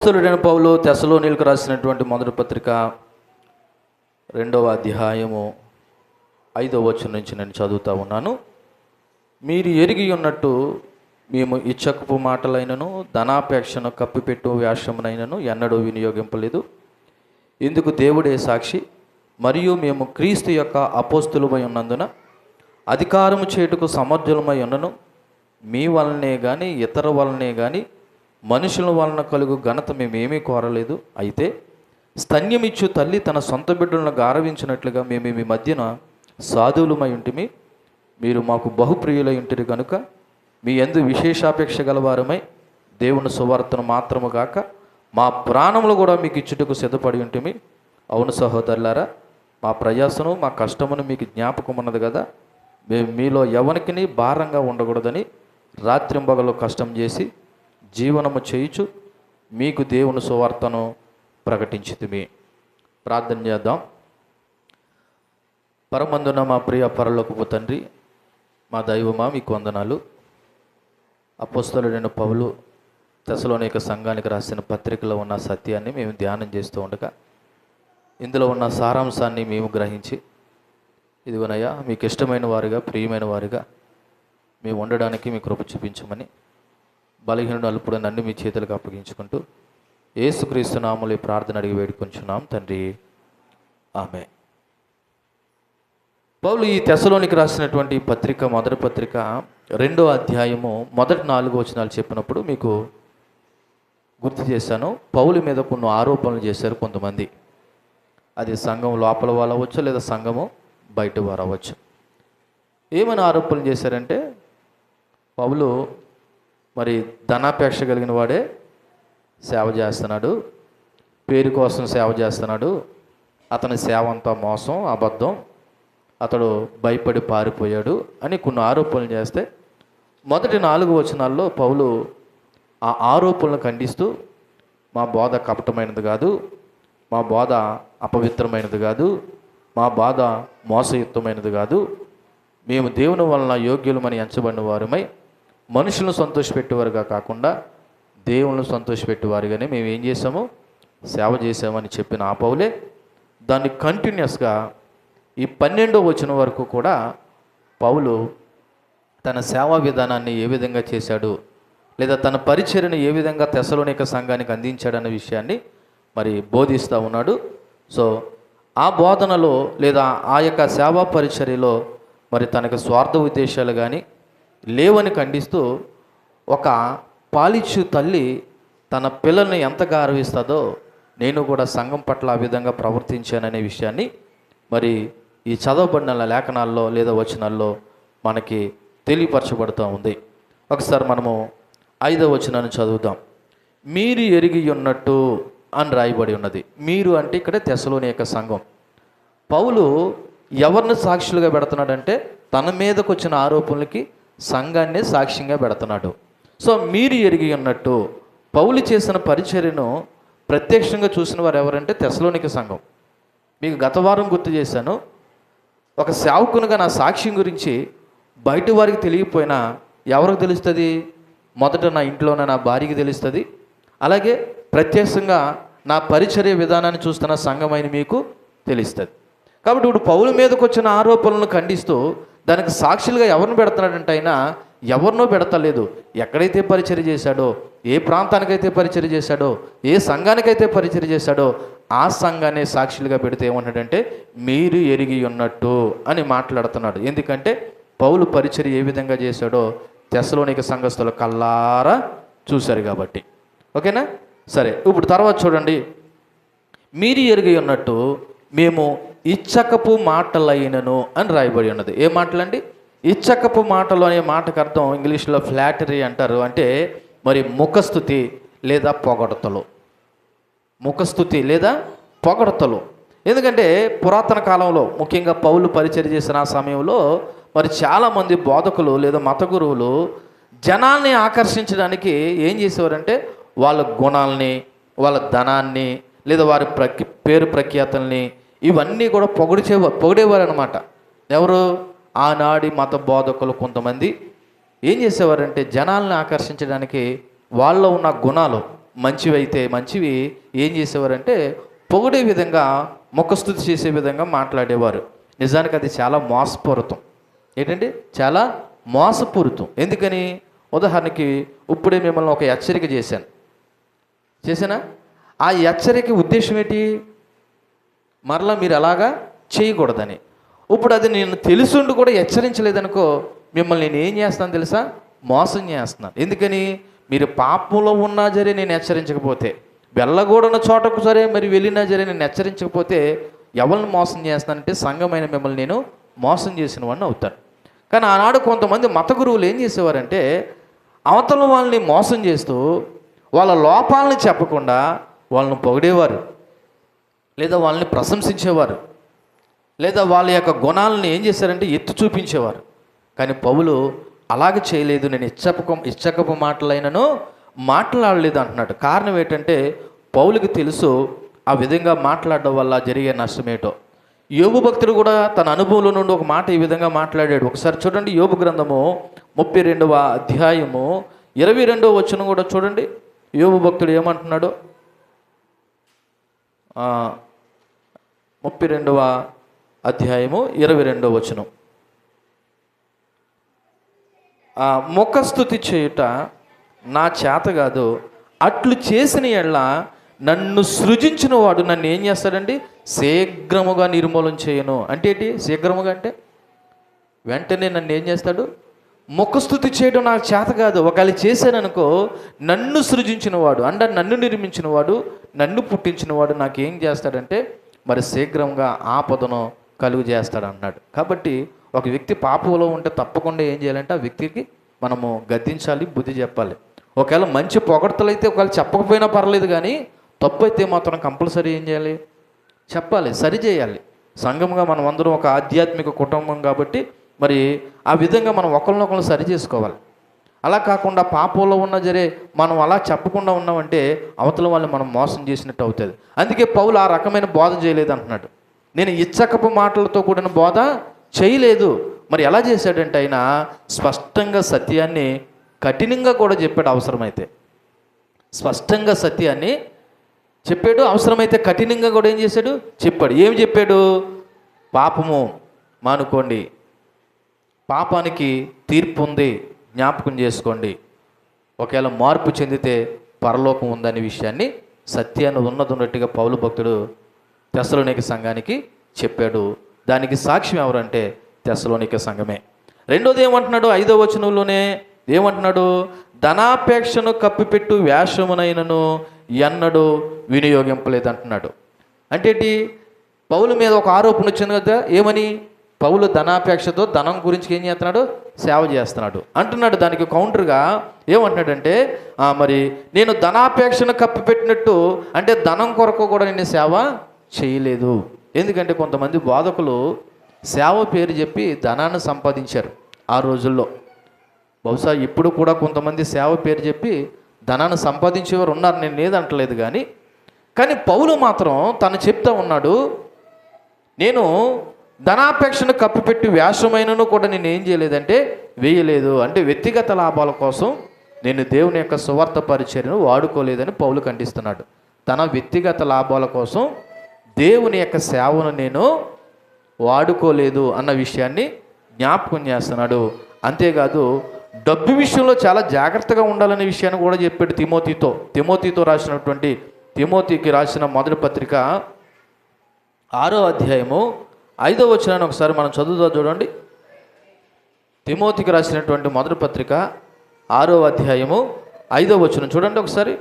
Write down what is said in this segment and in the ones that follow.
అపోస్తలుడైన పౌలు తెస్సలోనీయులకు రాసినటువంటి మొదటి పత్రిక 2వ అధ్యాయము 5వ వచనం నుంచి నేను చదువుతా ఉన్నాను. మీరు ఎరిగి ఉన్నట్టు మేము ఇచ్చకపు మాటలైనను ధనాపేక్షను కప్పిపెట్టు వేషమునైనను ఎన్నడూ వినియోగింపలేదు. ఇందుకు దేవుడే సాక్షి. మరియు మేము క్రీస్తు యొక్క అపోస్తులమై ఉన్నందున అధికారము చేటుకు సమర్థులమై ఉన్నను. మీ వలనే కానీ ఇతర వలనే కానీ మనుషుల వలన కలుగు ఘనత మేమేమీ కోరలేదు. అయితే స్తన్యమిచ్చు తల్లి తన సొంత బిడ్డలను గారవించినట్లుగా మేము మీ మధ్యన సాధువులమై ఉంటిమి. మీరు మాకు బహుప్రియులై ఉంటిరి కనుక మీ యందు విశేషాపేక్ష గలవారమై దేవుని సువార్తను మాత్రము గాక మా ప్రాణములు కూడా మీకు ఇచ్చుటకు సిద్ధపడి ఉంటిమి. అవును సహోదరులారా, మా ప్రయాసను మా కష్టమును మీకు జ్ఞాపకం ఉన్నది కదా. మేము మీలో ఎవరికిని భారంగా ఉండకూడదని రాత్రింబగలు కష్టం చేసి జీవనము చేయుచు మీకు దేవుని సువార్తను ప్రకటించితిమి. ప్రార్థన చేద్దాం. పరమందున మా ప్రియ పరలోకపు తండ్రి, మా దైవమా, మీకు వందనాలు. అపోస్తలుడైన పౌలు తెస్సలోనిక సంఘానికి రాసిన పత్రికలో ఉన్న సత్యాన్ని మేము ధ్యానం చేస్తూ ఉండగా ఇందులో ఉన్న సారాంశాన్ని మేము గ్రహించి, ఇదిగోనయ్యా మీకు ఇష్టమైన వారిగా ప్రియమైన వారిగా మేము ఉండడానికి మీ కృప చూపించమని బలహీనుడు అల్పుడు నన్ను మీ చేతులకు అప్పగించుకుంటూ యేసుక్రీస్తు నామములో ప్రార్థన అడిగి వేడుకొంచున్నాం తండ్రి, ఆమె. పౌలు ఈ తెస్సలోనికి రాసినటువంటి పత్రిక మొదటి పత్రిక 2వ అధ్యాయము మొదటి 4 వచనాలు చెప్పినప్పుడు మీకు గుర్తు చేశాను. పౌలు మీద కొన్ని ఆరోపణలు చేశారు కొంతమంది. అది సంఘం లోపల వాళ్ళు అవ్వచ్చు, లేదా సంఘము బయట వారు అవ్వచ్చు. ఏమైనా ఆరోపణలు చేశారంటే, పౌలు మరి ధనాపేక్ష కలిగిన వాడే సేవ చేస్తున్నాడు, పేరు కోసం సేవ చేస్తున్నాడు, అతని సేవ అంతా మోసం, అబద్ధం, అతడు భయపడి పారిపోయాడు అని కొన్ని ఆరోపణలు చేస్తే మొదటి 4 వచనాల్లో పౌలు ఆ ఆరోపణలను ఖండిస్తూ మా బోధ కపటమైనది కాదు, మా బోధ అపవిత్రమైనది కాదు, మా బోధ మోసయుక్తమైనది కాదు, మేము దేవుని వలన యోగ్యులమని ఎంచబడిన వారమై మనుషులను సంతోషపెట్టేవారుగా కాకుండా దేవులను సంతోషపెట్టేవారుగానే మేము ఏం చేసాము, సేవ చేసామని చెప్పిన ఆ పౌలే దాన్ని కంటిన్యూస్గా ఈ 12వ వచనం వరకు కూడా పౌలు తన సేవా విధానాన్ని ఏ విధంగా చేశాడు, లేదా తన పరిచర్యను ఏ విధంగా తెస్సలోనిక సంఘానికి అందించాడన్న విషయాన్ని మరి బోధిస్తూ ఉన్నాడు. సో ఆ బోధనలో లేదా ఆ యొక్క సేవా పరిచర్యలో మరి తనకు స్వార్థ ఉద్దేశాలు కానీ లేవని ఖండిస్తూ, ఒక పాలిచ్చు తల్లి తన పిల్లల్ని ఎంత గౌరవిస్తుందో నేను కూడా సంఘం పట్ల ఆ విధంగా ప్రవర్తించాననే విషయాన్ని మరి ఈ చదవబడిన లేఖనాల్లో లేదా వచనాల్లో మనకి తెలియపరచబడుతూ ఉంది. ఒకసారి మనము 5వ వచనాన్ని చదువుదాం. మీరు ఎరిగి ఉన్నట్టు అని రాయబడి ఉన్నది. మీరు అంటే ఇక్కడ తెస్సలోనిక సంఘం. పౌలు ఎవరిని సాక్షులుగా పెడుతున్నాడంటే తన మీదకు వచ్చిన ఆరోపణలకి సంఘాన్ని సాక్ష్యంగా పెడుతున్నాడు. సో మీరు ఎరిగి ఉన్నట్టు పౌలు చేసిన పరిచర్యను ప్రత్యక్షంగా చూసిన వారు ఎవరంటే తెస్సలోనిక సంఘం. మీకు గత వారం గుర్తు చేశాను, ఒక సేవకునిగా నా సాక్ష్యం గురించి బయట వారికి తెలియకపోయినా ఎవరికి తెలుస్తుంది? మొదట నా ఇంట్లోనే నా భార్యకి తెలుస్తుంది. అలాగే ప్రత్యక్షంగా నా పరిచర్య విధానాన్ని చూస్తున్న సంఘమైన మీకు తెలుస్తుంది. కాబట్టి ఇప్పుడు పౌలు మీదకు వచ్చిన ఆరోపణలను ఖండిస్తూ దానికి సాక్షులుగా ఎవరిని పెడుతున్నాడంటే ఆయన ఎవరినో పెడతలేదు. ఎక్కడైతే పరిచర్య చేశాడో, ఏ ప్రాంతానికైతే పరిచర్య చేశాడో, ఏ సంఘానికైతే పరిచర్య చేశాడో ఆ సంఘాన్ని సాక్షులుగా పెడితే ఏమంటాడంటే మీరు ఎరిగి ఉన్నట్టు అని మాట్లాడుతున్నాడు. ఎందుకంటే పౌలు పరిచర్య ఏ విధంగా చేశాడో తెస్సలోనిక సంఘస్థులు కల్లారా చూశారు కాబట్టి. ఓకేనా? సరే, ఇప్పుడు తర్వాత చూడండి. మీరు ఎరిగి ఉన్నట్టు మేము ఇచ్చకపు మాటలైనను అని రాయబడి ఉన్నది. ఏ మాటలండి? ఇచ్చకపు మాటలు అనే మాటకు అర్థం ఇంగ్లీష్లో ఫ్లాటరీ అంటారు. అంటే మరి ముఖస్థుతి లేదా పొగడతలు. ముఖస్థుతి లేదా పొగడతలు. ఎందుకంటే పురాతన కాలంలో ముఖ్యంగా పౌలు పరిచర్య చేసిన ఆ సమయంలో మరి చాలామంది బోధకులు లేదా మత గురువులు జనాల్ని ఆకర్షించడానికి ఏం చేసేవారంటే వాళ్ళ గుణాలని, వాళ్ళ ధనాన్ని, లేదా వారి పేరు ప్రఖ్యాతల్ని ఇవన్నీ కూడా పొగిడేవారు అనమాట. ఎవరు? ఆనాడి మత బోధకులు కొంతమంది ఏం చేసేవారంటే జనాల్ని ఆకర్షించడానికి వాళ్ళలో ఉన్న గుణాలు, మంచివి అయితే మంచివి ఏం చేసేవారంటే పొగిడే విధంగా ముఖస్తుతి చేసే విధంగా మాట్లాడేవారు. నిజానికి అది చాలా మోసపూరితం. ఏంటంటే చాలా మోసపూరితం. ఎందుకని? ఉదాహరణకి ఇప్పుడే మిమ్మల్ని ఒక హెచ్చరిక చేశానా? ఆ హెచ్చరిక ఉద్దేశం ఏంటి? మరలా మీరు అలాగా చేయకూడదని. ఇప్పుడు అది నేను తెలుసుండి కూడా హెచ్చరించలేదనుకో, మిమ్మల్ని నేను ఏం చేస్తాను తెలుసా? మోసం చేస్తున్నాను. ఎందుకని? మీరు పాపంలో ఉన్నా సరే నేను హెచ్చరించకపోతే, వెళ్ళకూడని చోటకు సరే మరి వెళ్ళినా సరే నేను హెచ్చరించకపోతే ఎవరిని మోసం చేస్తానంటే సంఘమైన మిమ్మల్ని నేను మోసం చేసిన వాడిని అవుతాను. కానీ ఆనాడు కొంతమంది మత గురువులు ఏం చేసేవారంటే అవతల వాళ్ళని మోసం చేస్తూ వాళ్ళ లోపాలని చెప్పకుండా వాళ్ళని పొగిడేవారు, లేదా వాళ్ళని ప్రశంసించేవారు, లేదా వాళ్ళ యొక్క గుణాలను ఏం చేశారంటే ఎత్తి చూపించేవారు. కానీ పౌలు అలాగే చేయలేదు. నేను ఇచ్చకపు మాటలైనను మాట్లాడలేదు అంటున్నాడు. కారణం ఏంటంటే పౌలుకి తెలుసు ఆ విధంగా మాట్లాడడం వల్ల జరిగే నష్టమేటో. యోబు భక్తుడు కూడా తన అనుభవంలో నుండి ఒక మాట ఈ విధంగా మాట్లాడాడు. ఒకసారి చూడండి, యోబు గ్రంథము 32వ అధ్యాయము 22వ వచనం కూడా చూడండి. యోబు భక్తుడు ఏమంటున్నాడు? 32వ అధ్యాయము 22వ వచనం. ముఖస్తుతి చేయుట నా చేత కాదు, అట్లు చేసిన ఎడల నన్ను సృజించిన వాడు నన్ను ఏం చేస్తాడండి? శీఘ్రముగా నిర్మూలన చేయను. అంటే ఏంటి శీఘ్రముగా? అంటే వెంటనే నన్ను ఏం చేస్తాడు? ముఖస్తుతి చేయడం నాకు చేత కాదు. ఒకవేళ చేశాననుకో, నన్ను సృజించిన వాడు అంటే నన్ను నిర్మించిన వాడు, నన్ను పుట్టించిన వాడు నాకేం చేస్తాడంటే మరి శీఘ్రంగా ఆపదను కలుగు చేస్తాడు అన్నాడు. కాబట్టి ఒక వ్యక్తి పాపంలో ఉంటే తప్పకుండా ఏం చేయాలంటే ఆ వ్యక్తికి మనము గద్దించాలి, బుద్ధి చెప్పాలి. ఒకవేళ మంచి పొగడ్తలు అయితే ఒకవేళ చెప్పకపోయినా పర్లేదు, కానీ తప్పు అయితే మాత్రం కంపల్సరీ ఏం చేయాలి? చెప్పాలి, సరిచేయాలి. సంఘంగా మనం అందరం ఒక ఆధ్యాత్మిక కుటుంబం కాబట్టి మరి ఆ విధంగా మనం ఒకరినొకరు సరి చేసుకోవాలి. అలా కాకుండా పాపంలో ఉన్న జరే మనం అలా చెప్పకుండా ఉన్నామంటే అవతల వాళ్ళని మనం మోసం చేసినట్టు అవుతుంది. అందుకే పౌలు ఆ రకమైన బోధ చేయలేదు అంటున్నాడు. నేను ఇచ్చకపు మాటలతో కూడిన బోధ చేయలేదు. మరి ఎలా చేశాడంటే ఆయన స్పష్టంగా సత్యాన్ని కఠినంగా కూడా చెప్పాడు. అవసరమైతే స్పష్టంగా సత్యాన్ని చెప్పాడు, అవసరమైతే కఠినంగా కూడా ఏం చేశాడు? చెప్పాడు. ఏమి చెప్పాడు? పాపము మానుకోండి, పాపానికి తీర్పు ఉంది, జ్ఞాపకం చేసుకోండి, ఒకవేళ మార్పు చెందితే పరలోకం ఉందనే విషయాన్ని సత్యాన్ని ఉన్నట్టుగా పౌలు భక్తుడు తెస్సలోనిక సంఘానికి చెప్పాడు. దానికి సాక్ష్యం ఎవరంటే తెస్సలోనిక సంఘమే. రెండోది ఏమంటున్నాడు? 5వ వచనంలోనే ఏమంటున్నాడు? ధనాపేక్షను కప్పిపెట్టు వేషమునైనను ఎన్నడూ వినియోగింపలేదు అంటున్నాడు. అంటే ఏంటి? పౌలు మీద ఒక ఆరోపణ వచ్చింది కదా, ఏమని? పౌలు ధనాపేక్షతో ధనం గురించి ఏం చేస్తున్నాడు? సేవ చేస్తున్నాడు అంటున్నాడు. దానికి కౌంటర్గా ఏమంటున్నాడంటే మరి నేను ధనాపేక్షను కప్పిపెట్టినట్టు అంటే ధనం కొరకు కూడా నేను సేవ చేయలేదు. ఎందుకంటే కొంతమంది బోధకులు సేవ పేరు చెప్పి ధనాన్ని సంపాదించారు ఆ రోజుల్లో. బహుశా ఇప్పుడు కూడా కొంతమంది సేవ పేరు చెప్పి ధనాన్ని సంపాదించేవారు ఉన్నారు, నేను లేదంటలేదు. కానీ పౌలు మాత్రం తను చెప్తా ఉన్నాడు, నేను ధనాపేక్షను కప్పిపెట్టి వేషమైనను కూడా నేను ఏం చేయలేదంటే వేయలేదు. అంటే వ్యక్తిగత లాభాల కోసం నేను దేవుని యొక్క సువార్త పరిచర్యను వాడుకోలేదని పౌలు ఖండిస్తున్నాడు. తన వ్యక్తిగత లాభాల కోసం దేవుని యొక్క సేవను నేను వాడుకోలేదు అన్న విషయాన్ని జ్ఞాపకం చేస్తున్నాడు. అంతేకాదు డబ్బు విషయంలో చాలా జాగ్రత్తగా ఉండాలనే విషయాన్ని కూడా చెప్పాడు తిమోతితో రాసినటువంటి తిమోతికి రాసిన మొదటి పత్రిక 6వ అధ్యాయము 5వ వచనాన్ని ఒకసారి మనం చదువుతా చూడండి. తిమోతికి రాసినటువంటి మొదటి పత్రిక 6వ అధ్యాయము 5వ వచనం చూడండి ఒకసారి.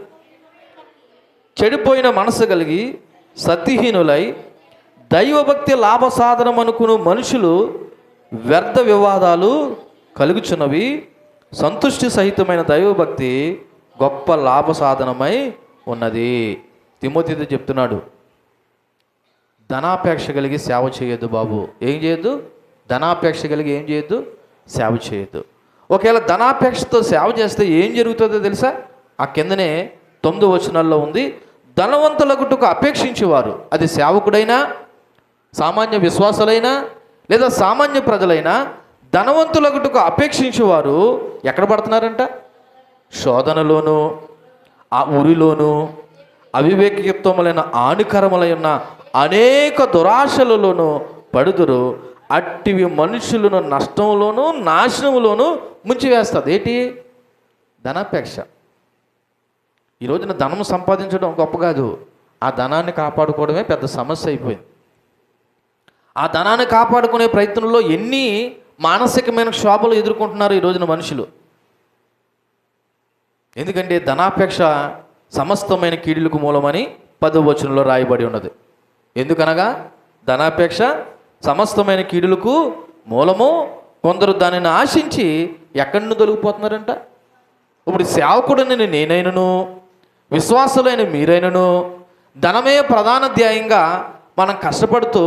చెడిపోయిన మనసు కలిగి సత్యహీనులై దైవభక్తి లాభ సాధనం అనుకుని మనుషులు వ్యర్థ వివాదాలు కలుగుచున్నవి, సంతుష్టి సహితమైన దైవభక్తి గొప్ప లాభ సాధనమై ఉన్నది. తిమోతితో చెప్తున్నాడు, ధనాపేక్ష కలిగి సేవ చేయొద్దు బాబు. ఏం చేయొద్దు? ధనాపేక్ష కలిగి ఏం చేయొద్దు? సేవ చేయొద్దు. ఒకవేళ ధనాపేక్షతో సేవ చేస్తే ఏం జరుగుతుందో తెలుసా? ఆ కిందనే 9వ వచనాల్లో ఉంది, ధనవంతులగుటకు అపేక్షించేవారు, అది సేవకుడైనా సామాన్య విశ్వాసులైనా లేదా సామాన్య ప్రజలైనా, ధనవంతులగుటకు అపేక్షించేవారు ఎక్కడ పడుతున్నారంట? శోధనలోను ఆ ఉరిలోను అవివేకయుక్తములైన హానికరములై ఉన్న అనేక దురాశలలోనూ పడుదురు. అట్టివి మనుషులను నష్టంలోనూ నాశనంలోనూ ముంచివేస్తుంది. ఏంటి? ధనాపేక్ష. ఈ రోజున ధనం సంపాదించడం గొప్ప కాదు, ఆ ధనాన్ని కాపాడుకోవడమే పెద్ద సమస్య అయిపోయింది. ఆ ధనాన్ని కాపాడుకునే ప్రయత్నంలో ఎన్ని మానసికమైన క్షోభలు ఎదుర్కొంటున్నారు ఈ రోజున మనుషులు. ఎందుకంటే ధనాపేక్ష సమస్తమైన కీడులకు మూలమని 10వ వచనంలో రాయబడి ఉన్నది. ఎందుకనగా ధనాపేక్ష సమస్తమైన కీడులకు మూలము. కొందరు దానిని ఆశించి ఎక్కడి నుండి తొలగిపోతున్నారంట. ఇప్పుడు సేవకుడిని నేనైనను విశ్వాసులైన మీరైనను ధనమే ప్రధాన ధ్యేయంగా మనం కష్టపడుతూ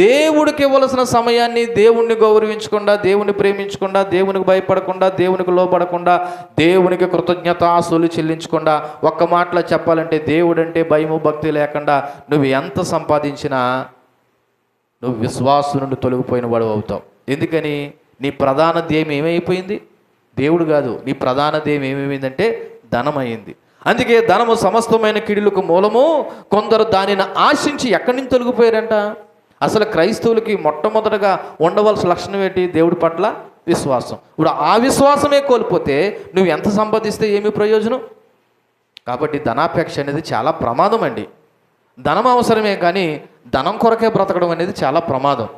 దేవుడికి ఇవ్వవలసిన సమయాన్ని దేవుణ్ణి గౌరవించకుండా, దేవుని ప్రేమించకుండా, దేవునికి భయపడకుండా, దేవునికి లోబడకుండా, దేవునికి కృతజ్ఞతాస్తులు చెల్లించకుండా, ఒక్క మాటలో చెప్పాలంటే దేవుడంటే భయము భక్తి లేకుండా నువ్వు ఎంత సంపాదించినా నువ్వు విశ్వాసం నుండి తొలగిపోయిన వాడు అవుతావు. ఎందుకని? నీ ప్రధాన ధ్యేయం ఏమైపోయింది? దేవుడు కాదు. నీ ప్రధాన ధ్యేయం ఏమైందంటే ధనం అయింది. అందుకే ధనము సమస్తమైన కీడులకు మూలము. కొందరు దానిని ఆశించి ఎక్కడి నుంచి తొలగిపోయారంట. అసలు క్రైస్తవులకి మొట్టమొదటగా ఉండవలసిన లక్షణం ఏంటి? దేవుడి పట్ల విశ్వాసం. ఇప్పుడు ఆ విశ్వాసమే కోల్పోతే నువ్వు ఎంత సంపాదిస్తే ఏమి ప్రయోజనం? కాబట్టి ధనాపేక్ష అనేది చాలా ప్రమాదం అండి. ధనం అవసరమే కానీ ధనం కొరకే బ్రతకడం అనేది చాలా ప్రమాదం.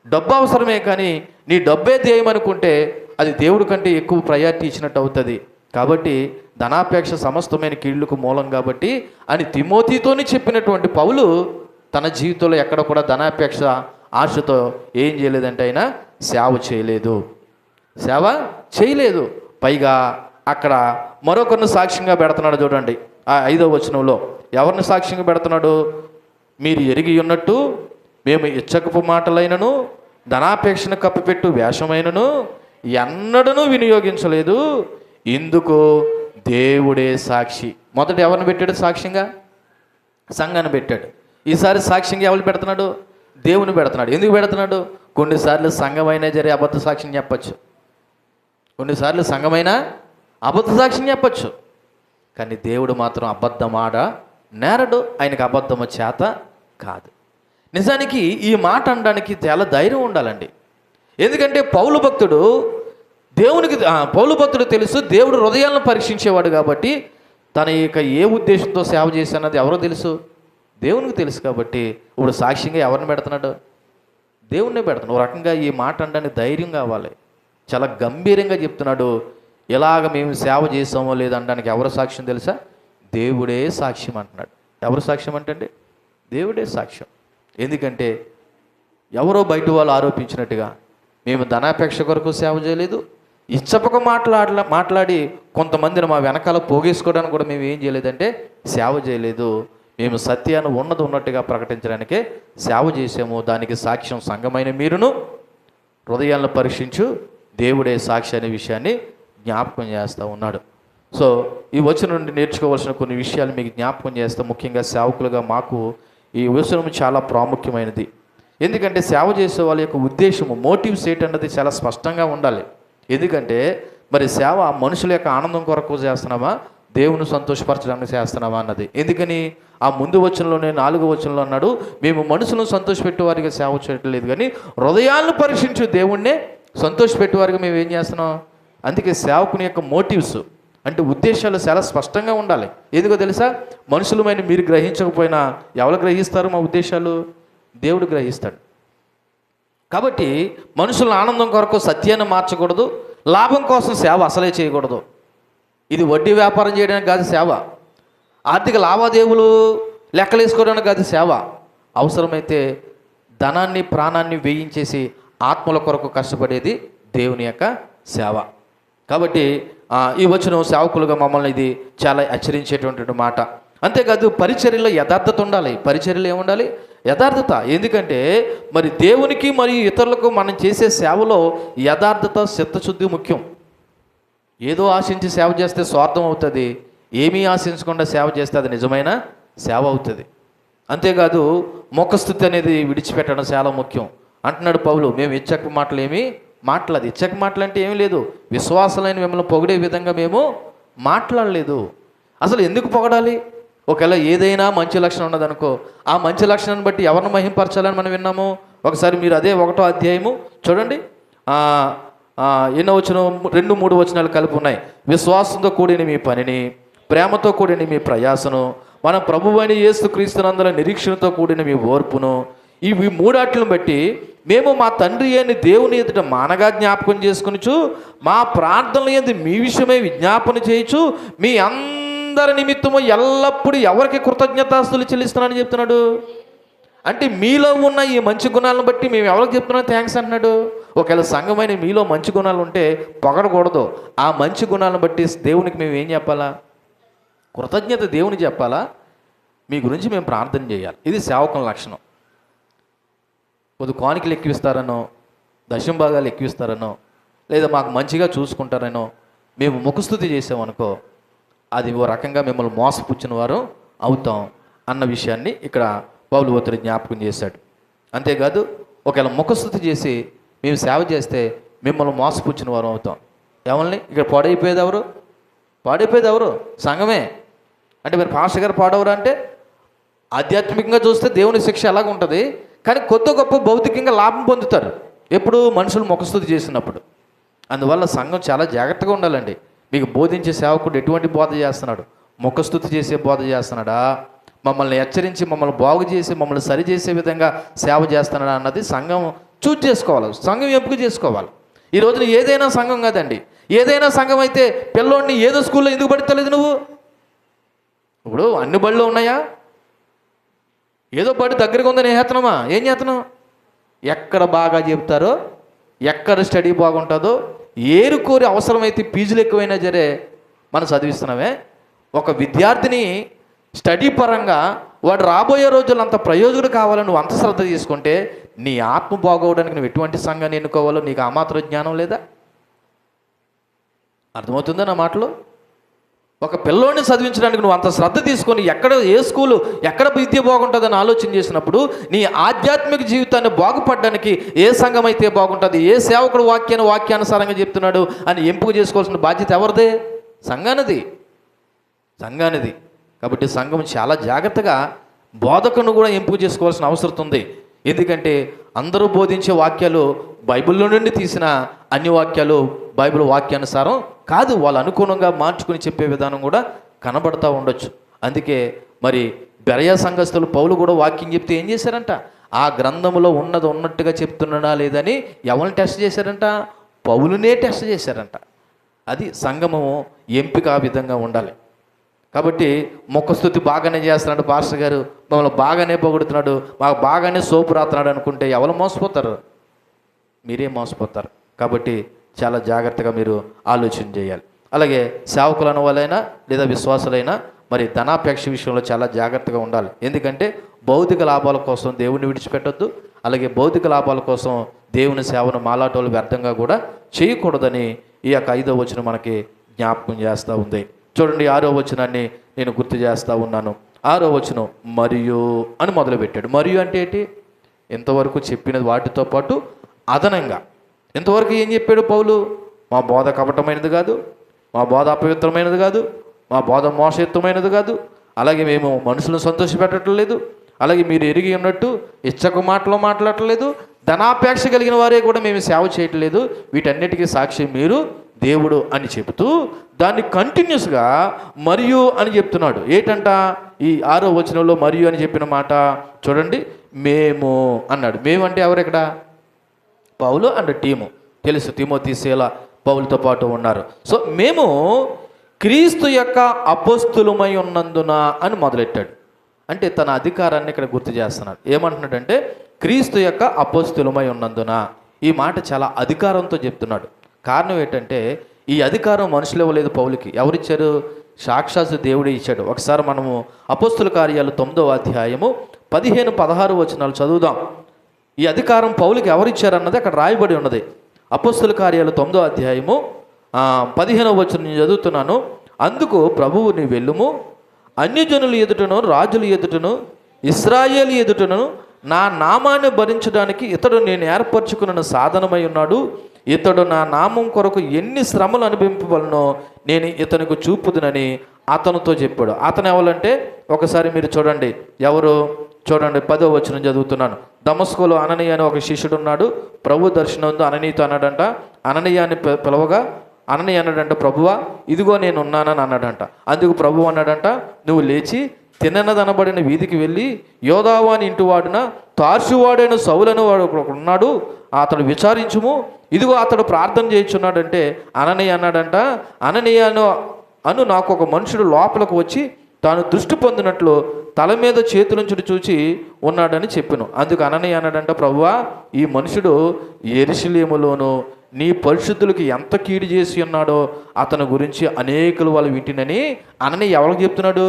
డబ్బు అవసరమే కానీ నీ డబ్బే ధ్యేయం అనుకుంటే అది దేవుడి కంటే ఎక్కువ ప్రయారిటీ ఇచ్చినట్టు అవుతుంది. కాబట్టి ధనాపేక్ష సమస్తమైన కీళ్లకు మూలం కాబట్టి అని తిమోతితోనే చెప్పినటువంటి పౌలు తన జీవితంలో ఎక్కడ కూడా ధనాపేక్ష ఆశతో ఏం చేయలేదంటే ఆయన సేవ చేయలేదు. పైగా అక్కడ మరొకరిని సాక్ష్యంగా పెడుతున్నాడు. చూడండి ఆ 5వ వచనంలో ఎవరిని సాక్ష్యంగా పెడుతున్నాడు? మీరు ఎరిగి ఉన్నట్టు మేము ఇచ్చకపు మాటలైనను ధనాపేక్షను కప్పిపెట్టు వేషమైనను ఎన్నడూ వినియోగించలేదు. ఇందుకు దేవుడే సాక్షి. మొదట ఎవరిని పెట్టాడు సాక్ష్యంగా? సంఘాన్ని పెట్టాడు. ఈసారి సాక్ష్యంగా ఎవరు పెడుతున్నాడు? దేవుని పెడుతున్నాడు. ఎందుకు పెడుతున్నాడు? కొన్నిసార్లు సంఘమైనా జరి అబద్ధ సాక్ష్యం చెప్పచ్చు, కొన్నిసార్లు సంఘమైనా అబద్ధ సాక్ష్యం చెప్పచ్చు. కానీ దేవుడు మాత్రం అబద్ధమాడ నేరడు. ఆయనకు అబద్ధము చేత కాదు. నిజానికి ఈ మాట అనడానికి చాలా ధైర్యం ఉండాలండి. ఎందుకంటే పౌలు భక్తుడు తెలుసు దేవుడు హృదయాలను పరీక్షించేవాడు కాబట్టి తన యొక్క ఏ ఉద్దేశంతో సేవ చేశానది ఎవరో తెలుసు, దేవునికి తెలుసు. కాబట్టి ఇప్పుడు సాక్ష్యంగా ఎవరిని పెడుతున్నాడు? దేవుణ్ణే పెడుతున్నాడు. ఒక రకంగా ఈ మాట అనడానికి ధైర్యం కావాలి. చాలా గంభీరంగా చెప్తున్నాడు. ఎలాగ మేము సేవ చేసామో లేదనడానికి ఎవరు సాక్ష్యం తెలుసా? దేవుడే సాక్ష్యం అంటున్నాడు. ఎవరు సాక్ష్యం అంటే దేవుడే సాక్ష్యం. ఎందుకంటే ఎవరో బయట వాళ్ళు ఆరోపించినట్టుగా మేము ధనాపేక్ష కొరకు సేవ చేయలేదు, ఇచ్చపక మాట్లాడి కొంతమందిని మా వెనకాల పోగేసుకోవడానికి కూడా మేము ఏం చేయలేదంటే సేవ చేయలేదు. మేము సత్యాన్ని ఉన్నట్టుగా ప్రకటించడానికే సేవ చేసాము. దానికి సాక్ష్యం సంఘమైన మీరును హృదయాలను పరీక్షించు దేవుడే సాక్షి అనే విషయాన్ని జ్ఞాపకం చేస్తూ ఉన్నాడు. సో ఈ వచనం నుండి నేర్చుకోవాల్సిన కొన్ని విషయాలు మీకు జ్ఞాపకం చేస్తూ, ముఖ్యంగా సేవకులుగా మాకు ఈ వచనం చాలా ప్రాముఖ్యమైనది. ఎందుకంటే సేవ చేసే వాళ్ళ యొక్క ఉద్దేశము, మోటివ్స్ ఏంటన్నది చాలా స్పష్టంగా ఉండాలి. ఎందుకంటే మరి సేవ మనుషుల యొక్క ఆనందం కొరకు చేస్తున్నామా, దేవుని సంతోషపరచడానికి చేస్తున్నామా అన్నది. ఎందుకని ఆ ముందు వచనంలోనే 4వ వచనంలో అన్నాడు, మేము మనుషులను సంతోషపెట్టేవారిగా సేవ చేయట్లేదు కానీ హృదయాలను పరీక్షించు దేవుణ్ణే సంతోషపెట్టేవారిగా మేము ఏం చేస్తున్నాం. అందుకే సేవకుని యొక్క మోటివ్స్ అంటే ఉద్దేశాలు చాలా స్పష్టంగా ఉండాలి. ఎందుకో తెలుసా? మనుషులమైన మీరు గ్రహించకపోయినా ఎవరు గ్రహిస్తారు మా ఉద్దేశాలు? దేవుడు గ్రహిస్తాడు. కాబట్టి మనుషుల ఆనందం కొరకు సత్యాన్ని మార్చకూడదు, లాభం కోసం సేవ అసలే చేయకూడదు. ఇది వడ్డీ వ్యాపారం చేయడానికి కాదు సేవ, ఆర్థిక లావాదేవీలు లెక్కలేసుకోవడానికి కాదు సేవ. అవసరమైతే ధనాన్ని ప్రాణాన్ని వేయించేసి ఆత్మల కొరకు కష్టపడేది దేవుని యొక్క సేవ. కాబట్టి ఈ వచనం సేవకులుగా మమ్మల్ని ఇది చాలా హెచ్చరించేటువంటి మాట. అంతేకాదు పరిచర్యలో యథార్థత ఉండాలి. పరిచర్యలో ఏముండాలి? యథార్థత. ఎందుకంటే మరి దేవునికి మరియు ఇతరులకు మనం చేసే సేవలో యథార్థత, చిత్తశుద్ధి ముఖ్యం. ఏదో ఆశించి సేవ చేస్తే స్వార్థం అవుతుంది, ఏమీ ఆశించకుండా సేవ చేస్తే అది నిజమైన సేవ అవుతుంది. అంతేకాదు ముఖస్థుతి అనేది విడిచిపెట్టడం చాలా ముఖ్యం అంటున్నాడు పౌలు. మేము ఇచ్చక మాటలు ఏమీ మాట్లాడదు. ఇచ్చక మాటలు అంటే ఏమీ లేదు, విశ్వాసాలైన మిమ్మల్ని పొగిడే విధంగా మేము మాట్లాడలేదు. అసలు ఎందుకు పొగడాలి? ఒకవేళ ఏదైనా మంచి లక్షణం ఉన్నదనుకో, ఆ మంచి లక్షణాన్ని బట్టి ఎవరిని మహింపరచాలని మనం విన్నాము. ఒకసారి మీరు అదే 1వ అధ్యాయము చూడండి. ఎన్నో వచనం, 2-3 వచనాలు కలిపి ఉన్నాయి. విశ్వాసంతో కూడిన మీ పనిని, ప్రేమతో కూడిన మీ ప్రయాసను, మన ప్రభువైన యేసుక్రీస్తునందుల నిరీక్షణతో కూడిన మీ ఓర్పును, ఇవి 3 బట్టి మేము మా తండ్రి అయిన దేవుని ఎదుట మానగా జ్ఞాపకం చేసుకొనుచు, మా ప్రార్థనల యందు మీ విషయమై విజ్ఞాపన చేయొచ్చు, మీ అందరి నిమిత్తము ఎల్లప్పుడూ ఎవరికి కృతజ్ఞతాస్తులు చెల్లిస్తున్నానని చెప్తున్నాడు. అంటే మీలో ఉన్న ఈ మంచి గుణాలను బట్టి మేము ఎవరికి చెప్తున్నాం థ్యాంక్స్ అంటున్నాడు. ఒకవేళ సంఘమైన మీలో మంచి గుణాలు ఉంటే పొగడకూడదు. ఆ మంచి గుణాలను బట్టి దేవునికి మేము ఏం చెప్పాలా? కృతజ్ఞత దేవునికి చెప్పాలా? మీ గురించి మేము ప్రార్థన చేయాలి. ఇది సేవకుల లక్షణం. కొద్ది కానుకలు ఎక్కువిస్తారనో, దశమ భాగాలు ఎక్కువిస్తారనో, లేదా మాకు మంచిగా చూసుకుంటారనో మేము ముఖస్తుతి చేసామనుకో, అది ఓ రకంగా మిమ్మల్ని మోసపుచ్చిన వారు అవుతాం అన్న విషయాన్ని ఇక్కడ పౌలు ఒత్తిడి జ్ఞాపకం చేశాడు. అంతేకాదు, ఒకవేళ ముఖస్తుతి చేసి మేము సేవ చేస్తే మిమ్మల్ని మోసపుచ్చిన వారు అవుతాం. ఎవరిని ఇక్కడ పాడైపోయేది ఎవరు? పాడైపోయేది ఎవరు? సంఘమే. అంటే మరి పాస్టర్ గారు పాడవరు అంటే ఆధ్యాత్మికంగా చూస్తే దేవుని శిక్ష ఎలాగ ఉంటుంది, కానీ కొత్త గొప్ప భౌతికంగా లాభం పొందుతారు ఎప్పుడు? మనుషులు ముఖస్తుతి చేసినప్పుడు. అందువల్ల సంఘం చాలా జాగ్రత్తగా ఉండాలండి. మీకు బోధించే సేవకుడు ఎటువంటి బోధ చేస్తున్నాడు? ముఖస్తుతి చేసే బోధ చేస్తున్నాడా? మమ్మల్ని హెచ్చరించి మమ్మల్ని బాగు చేసి మమ్మల్ని సరిచేసే విధంగా సేవ చేస్తున్నాడా అన్నది సంఘం చూజ్ చేసుకోవాలి, సంఘం ఎంపిక చేసుకోవాలి. ఈ రోజున ఏదైనా సంఘం కాదండి. ఏదైనా సంఘం అయితే పిల్లోడిని ఏదో స్కూల్లో ఎందుకు పడతలేదు నువ్వు? ఇప్పుడు అన్ని బళ్ళు ఉన్నాయా? ఏదో బడి దగ్గరగా ఉందని చేస్తున్నామా? ఏం చేస్తున్నాం? ఎక్కడ బాగా చెప్తారో, ఎక్కడ స్టడీ బాగుంటుందో ఏరుకోరి అవసరమైతే ఫీజులు ఎక్కువైనా సరే మనం చదివిస్తున్నామే. ఒక విద్యార్థిని స్టడీ పరంగా వాడు రాబోయే రోజుల్లో అంత ప్రయోజకుడు కావాలని నువ్వు అంత శ్రద్ధ తీసుకుంటే నీ ఆత్మ బాగోవడానికి నువ్వు ఎటువంటి సంఘాన్ని ఎన్నుకోవాలో నీకు ఆ మాత్రం జ్ఞానం లేదా? అర్థమవుతుందా నా మాటలు? ఒక పిల్లోడిని చదివించడానికి నువ్వు అంత శ్రద్ధ తీసుకొని ఎక్కడ ఏ స్కూలు ఎక్కడ విద్య బాగుంటుందని ఆలోచన చేసినప్పుడు నీ ఆధ్యాత్మిక జీవితాన్ని బాగుపడడానికి ఏ సంఘం అయితే బాగుంటుంది, ఏ సేవకుడు వాక్యానుసారంగా చెప్తున్నాడు అని ఎంపిక చేసుకోవాల్సిన బాధ్యత ఎవరిదే? సంఘానిది. కాబట్టి సంఘం చాలా జాగ్రత్తగా బోధకును కూడా ఎంపిక చేసుకోవాల్సిన అవసరం ఉంది. ఎందుకంటే అందరూ బోధించే వాక్యాలు బైబిల్లో నుండి తీసిన అన్ని వాక్యాలు బైబిల్ వాక్యానుసారం కాదు. వాళ్ళు అనుగుణంగా మార్చుకుని చెప్పే విధానం కూడా కనబడతా ఉండొచ్చు. అందుకే మరి బెరయ సంఘస్థులు పౌలు కూడా వాక్యం చెప్తే ఏం చేశారంట? ఆ గ్రంథంలో ఉన్నది ఉన్నట్టుగా చెప్తున్నాడా లేదని ఎవరిని టెస్ట్ చేశారంట? పౌలునే టెస్ట్ చేశారంట. అది సంఘము ఎంపిక ఆ విధంగా ఉండాలి. కాబట్టి ముఖస్తుతి బాగానే చేస్తున్నాడు పాస్టర్ గారు, మమ్మల్ని బాగానే పొగుడుతున్నాడు, మాకు బాగానే సోపు రాస్తున్నాడు అనుకుంటే ఎవరు మోసపోతారు? మీరే మోసపోతారు. కాబట్టి చాలా జాగ్రత్తగా మీరు ఆలోచన చేయాలి. అలాగే సేవకులను వాళ్ళైనా లేదా విశ్వాసులైనా మరి ధనాపేక్ష విషయంలో చాలా జాగ్రత్తగా ఉండాలి. ఎందుకంటే భౌతిక లాభాల కోసం దేవుని విడిచిపెట్టొద్దు. అలాగే భౌతిక లాభాల కోసం దేవుని సేవను మాలాటోలు వ్యర్థంగా కూడా చేయకూడదని ఈ యొక్క 5వ వచనం మనకి జ్ఞాపకం చేస్తూ ఉంది. చూడండి, 6వ వచనాన్ని నేను గుర్తు చేస్తూ ఉన్నాను. 6వ వచనం మరియు అని మొదలుపెట్టాడు. మరియు అంటే ఏంటి? ఇంతవరకు చెప్పినది వాటితో పాటు అదనంగా ఇంతవరకు ఏం చెప్పాడు పౌలు? మా బోధ కపటమైనది కాదు, మా బోధ అపవిత్రమైనది కాదు, మా బోధ మోసయుక్తమైనది కాదు, అలాగే మేము మనుషులను సంతోషపెట్టట్లేదు, అలాగే మీరు ఎరిగి ఉన్నట్టు ఇచ్చక మాటలో మాట్లాడట్లేదు, ధనాపేక్ష కలిగిన వారే కూడా మేము సేవ చేయట్లేదు, వీటన్నిటికీ సాక్షి మీరు దేవుడు అని చెబుతూ దాన్ని కంటిన్యూస్గా మరియు అని చెప్తున్నాడు. ఏంటంట? ఈ 6వ వచనంలో మరియు అని చెప్పిన మాట చూడండి. మేము అన్నాడు. మేము అంటే ఎవరు ఇక్కడ? పౌలు అండ్ టీము. తెలుసు, తిమోతి, శీల పౌలుతో పాటు ఉన్నారు. సో మేము క్రీస్తు యొక్క అపోస్తులమై ఉన్నందున అని మొదలెట్టాడు. అంటే తన అధికారాన్ని ఇక్కడ గుర్తు చేస్తున్నాడు. ఏమంటున్నాడంటే క్రీస్తు యొక్క అపోస్తులమై ఉన్నందున. ఈ మాట చాలా అధికారంతో చెప్తున్నాడు. కారణం ఏంటంటే ఈ అధికారం మనుషులు ఇవ్వలేదు పౌలుకి. ఎవరిచ్చారు? సాక్షాత్తు దేవుడే ఇచ్చాడు. ఒకసారి మనము అపోస్తుల కార్యాలు 9వ అధ్యాయము 15-16 వచనాలు చదువుదాం. ఈ అధికారం పౌలుకి ఎవరిచ్చారన్నది అక్కడ రాయబడి ఉన్నది. అపోస్తుల కార్యాలు 9వ అధ్యాయము 15వ వచనం చదువుతున్నాను. అందుకు ప్రభువు నీ వెళ్ళుము, అన్యజనుల ఎదుటను రాజుల ఎదుటను ఇశ్రాయేలు ఎదుటను నా నామాన్ని భరించడానికి ఇతడు నేను ఏర్పరచుకున్న సాధనమై ఉన్నాడు. ఇతడు నా నామం కొరకు ఎన్ని శ్రమలు అనుభవింపవలనో నేను ఇతనికి చూపుదునని అతనితో చెప్పాడు. అతను ఎవరంటే ఒకసారి మీరు చూడండి, ఎవరు చూడండి, 10వ వచనం చదువుతున్నాను. దమస్కులో అననీయ అని ఒక శిష్యుడు ఉన్నాడు. ప్రభు దర్శనం అననీయతో అన్నాడంట. అననీయ అని పిలవగా అననీయ అన్నాడంట, ప్రభువా ఇదిగో నేను ఉన్నానని అన్నాడంట. అందుకు ప్రభు అన్నాడంట, నువ్వు లేచి తిన్నదనబడిన వీధికి వెళ్ళి యోదావాని ఇంటి వాడిన తార్సువాడైన సౌలను వాడు ఉన్నాడు, అతడు విచారించుము, ఇదిగో అతడు ప్రార్థన చేయించున్నాడంటే అననీయ అన్నాడంట, అననీయను నాకు ఒక మనుషుడు లోపలికి వచ్చి తాను దృష్టి పొందినట్లు తల మీద చేతులుంచుడు చూచి ఉన్నాడని చెప్పాను. అందుకు అననీయ అన్నాడంట, ప్రభువా ఈ మనుషుడు యెరూషలేములోను నీ పరిశుద్ధులకి ఎంత కీడు చేసి ఉన్నాడో అతని గురించి అనేకులు వాళ్ళు వింటినని అననీయ ఎవరికి చెప్తున్నాడు?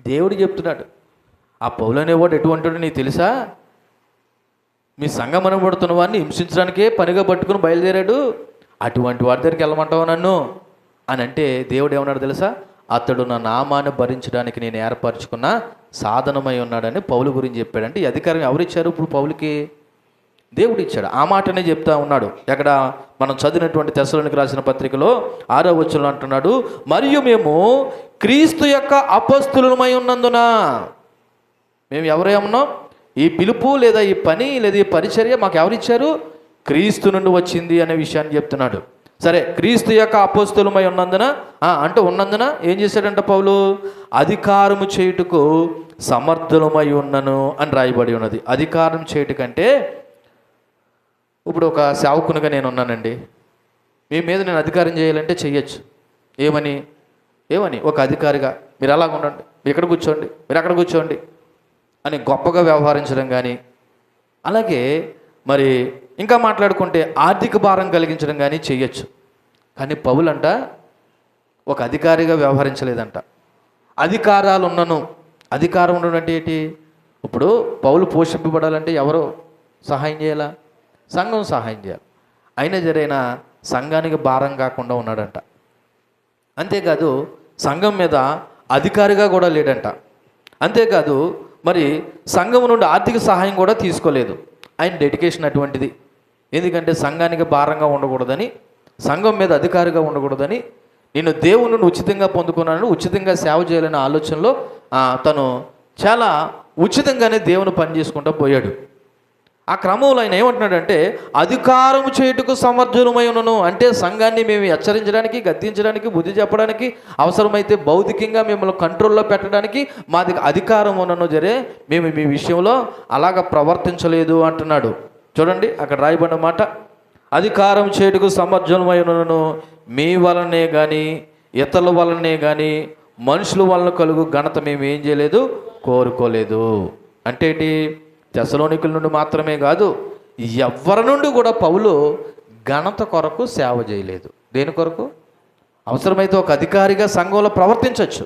దేవుడు చెప్తున్నాడు. ఆ పౌలు అనేవాడు ఎటువంటివాడు నీకు తెలుసా? మీ సంఘం అనబడుతున్న వాడిని హింసించడానికే పనిగా పట్టుకుని బయలుదేరాడు. అటువంటి వాడి దగ్గరికి వెళ్ళమంటావా నన్ను అని అంటే దేవుడు ఏమన్నాడు తెలుసా? అతడు నా నామాన్ని భరించడానికి నేను ఏర్పరచుకున్న సాధనమై ఉన్నాడని పౌలు గురించి చెప్పాడంటే ఈ అధికారం ఎవరిచ్చారు ఇప్పుడు పౌలుకి? దేవుడు ఇచ్చాడు. ఆ మాటనే చెప్తా ఉన్నాడు. ఎక్కడ మనం చదివినటువంటి తెస్సలోనికి రాసిన పత్రికలో 6వ వచనంలో అంటున్నాడు, మరియు మేము క్రీస్తు యొక్క అపొస్తలులమై ఉన్నందున. మేము ఎవరేమన్నాం? ఈ పిలుపు లేదా ఈ పని లేదా ఈ పరిచర్య మాకు ఎవరిచ్చారు? క్రీస్తు నుండి వచ్చింది అనే విషయాన్ని చెప్తున్నాడు. సరే, క్రీస్తు యొక్క అపొస్తలుమై ఉన్నందున అంటే ఉన్నందున ఏం చేశాడంట పౌలు? అధికారము చేయుటకు సమర్థులమై ఉన్నను అని రాయబడి ఉన్నది. అధికారం చేయుటకంటే ఇప్పుడు ఒక సేవకునిగా నేను ఉన్నానండి, మీ మీద నేను అధికారం చేయాలంటే చెయ్యొచ్చు. ఏమని ఒక అధికారిగా మీరు అలాగ ఉండండి, మీరు ఇక్కడ కూర్చోండి, మీరు అక్కడ కూర్చోండి అని గొప్పగా వ్యవహరించడం కానీ, అలాగే మరి ఇంకా మాట్లాడుకుంటే ఆర్థిక భారం కలిగించడం కానీ చెయ్యొచ్చు. కానీ పౌలు అంట ఒక అధికారిగా వ్యవహరించలేదంట. అధికారాలు ఉన్నను. అధికారం ఉండడం అంటే ఏంటి? ఇప్పుడు పౌలు పోషింపబడాలంటే ఎవరో సహాయం చేయాలా? సంఘం సహాయం చేయాలి. అయినా జరైనా సంఘానికి భారం కాకుండా ఉన్నాడంట. అంతేకాదు సంఘం మీద అధికారిగా కూడా లేడంట. అంతేకాదు మరి సంఘం నుండి ఆర్థిక సహాయం కూడా తీసుకోలేదు. ఆయన డెడికేషన్ అటువంటిది. ఎందుకంటే సంఘానికి భారంగా ఉండకూడదని, సంఘం మీద అధికారిగా ఉండకూడదని, నేను దేవుని ఉచితంగా పొందుకున్నాను, ఉచితంగా సేవ చేయాలనే ఆలోచనలో తను చాలా ఉచితంగానే దేవుని పని చేసుకుంటూ పోయాడు. ఆ క్రమంలో ఆయన ఏమంటున్నాడంటే అధికారం చేయుటకు సమర్థులమై ఉన్నను. అంటే సంఘాన్ని మేము హెచ్చరించడానికి, గద్దించడానికి, బుద్ధి చెప్పడానికి, అవసరమైతే భౌతికంగా మిమ్మల్ని కంట్రోల్లో పెట్టడానికి మాది అధికారం ఉన్నను. జరే మేము మీ విషయంలో అలాగ ప్రవర్తించలేదు అంటున్నాడు. చూడండి అక్కడ రాయబడిన మాట, అధికారం చేయుటకు సమర్థులమై ఉన్నను, మీ వలనే కానీ ఇతరుల వలనే కానీ మనుషుల వలన కలుగు ఘనత మేము ఏం చేయలేదు, కోరుకోలేదు. అంటే ఏంటి? తెస్సలోనికుల నుండి మాత్రమే కాదు, ఎవరి నుండి కూడా పౌలు ఘనత కొరకు సేవ చేయలేదు. దేని కొరకు? అవసరమైతే ఒక అధికారిగా సంఘంలో ప్రవర్తించవచ్చు,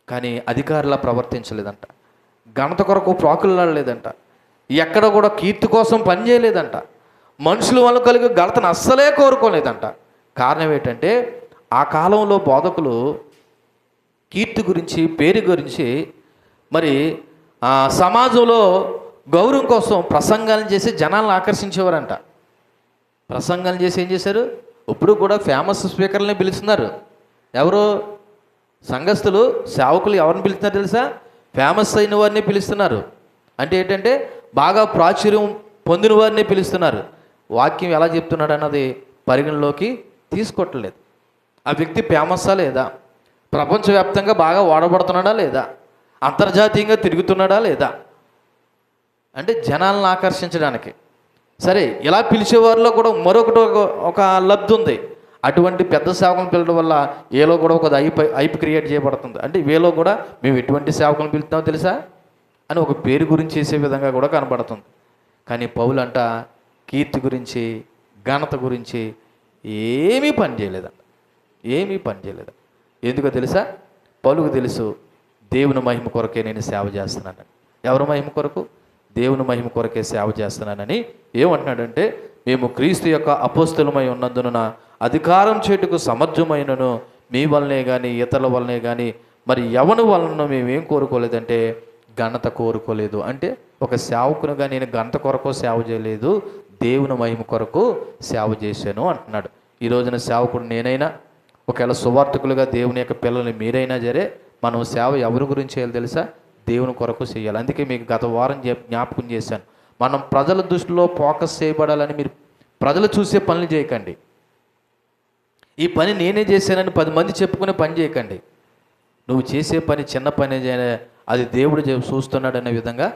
కానీ అధికారిలా ప్రవర్తించలేదంట. ఘనత కొరకు ప్రాకులాడలేదంట. ఎక్కడ కూడా కీర్తి కోసం పనిచేయలేదంట. మనుషుల వల్ల కలిగే ఘనతను అస్సలే కోరుకోలేదంట. కారణం ఏంటంటే ఆ కాలంలో బోధకులు కీర్తి గురించి, పేరు గురించి, మరి సమాజంలో గౌరవం కోసం ప్రసంగాలను చేసి జనాలను ఆకర్షించేవారంట. ప్రసంగాలు చేసి ఏం చేశారు? ఇప్పుడు కూడా ఫేమస్ స్పీకర్లని పిలుస్తున్నారు. ఎవరు? సంఘస్థులు, సేవకులు ఎవరిని పిలుస్తున్నారు తెలుసా? ఫేమస్ అయిన వారిని పిలుస్తున్నారు. అంటే ఏంటంటే బాగా ప్రాచుర్యం పొందిన వారిని పిలుస్తున్నారు. వాక్యం ఎలా చెప్తున్నాడు అన్నది పరిగణలోకి తీసుకోవట్లేదు. ఆ వ్యక్తి ఫేమస్సా లేదా? ప్రపంచవ్యాప్తంగా బాగా వాడబడుతున్నాడా లేదా? అంతర్జాతీయంగా తిరుగుతున్నాడా లేదా? అంటే జనాలను ఆకర్షించడానికి. సరే, ఇలా పిలిచేవారిలో కూడా మరొకటి ఒక లబ్ధి ఉంది. అటువంటి పెద్ద సేవకులను పిలవడం వల్ల ఏలో కూడా ఒక ఐపు క్రియేట్ చేయబడుతుంది. అంటే వీలో కూడా మేము ఎటువంటి సేవకులను పిలుస్తామో తెలుసా అని ఒక పేరు గురించి చేసే విధంగా కూడా కనబడుతుంది. కానీ పౌలు అంట కీర్తి గురించి, ఘనత గురించి ఏమీ పని చేయలేదంట. ఏమీ పని చేయలేదంట. ఎందుకో తెలుసా? పౌలుకు తెలుసు, దేవుని మహిమ కొరకే నేను సేవ చేస్తున్నానని. ఎవరి మహిమ కొరకు? దేవుని మహిమ కొరకే సేవ చేస్తున్నానని ఏమంటున్నాడంటే, మేము క్రీస్తు యొక్క అపోస్తలుమై ఉన్నందున అధికారం చేటుకు సమర్థమైనను మీ వల్లనే కానీ ఇతరుల వల్లనే కానీ మరి ఎవరి వలన మేమేం కోరుకోలేదంటే ఘనత కోరుకోలేదు. అంటే ఒక సేవకునిగా నేను ఘనత కొరకు సేవ చేయలేదు, దేవుని మహిమ కొరకు సేవ చేశాను అంటున్నాడు. ఈ రోజున సేవకుడు నేనైనా, ఒకవేళ సువార్థకులుగా దేవుని యొక్క పిల్లల్ని మీరైనా సరే మనం సేవ ఎవరి గురించి చేయాలి తెలుసా? దేవుని కొరకు చేయాలి. అందుకే మీకు గత వారం జ్ఞాపకం చేశాను, మనం ప్రజల దృష్టిలో ఫోకస్ చేయబడాలని మీరు ప్రజలు చూసే పనులు చేయకండి. ఈ పని నేనే చేశానని 10 మంది చెప్పుకునే పని చేయకండి. నువ్వు చేసే పని చిన్న పని, అది దేవుడు చూస్తున్నాడనే విధంగా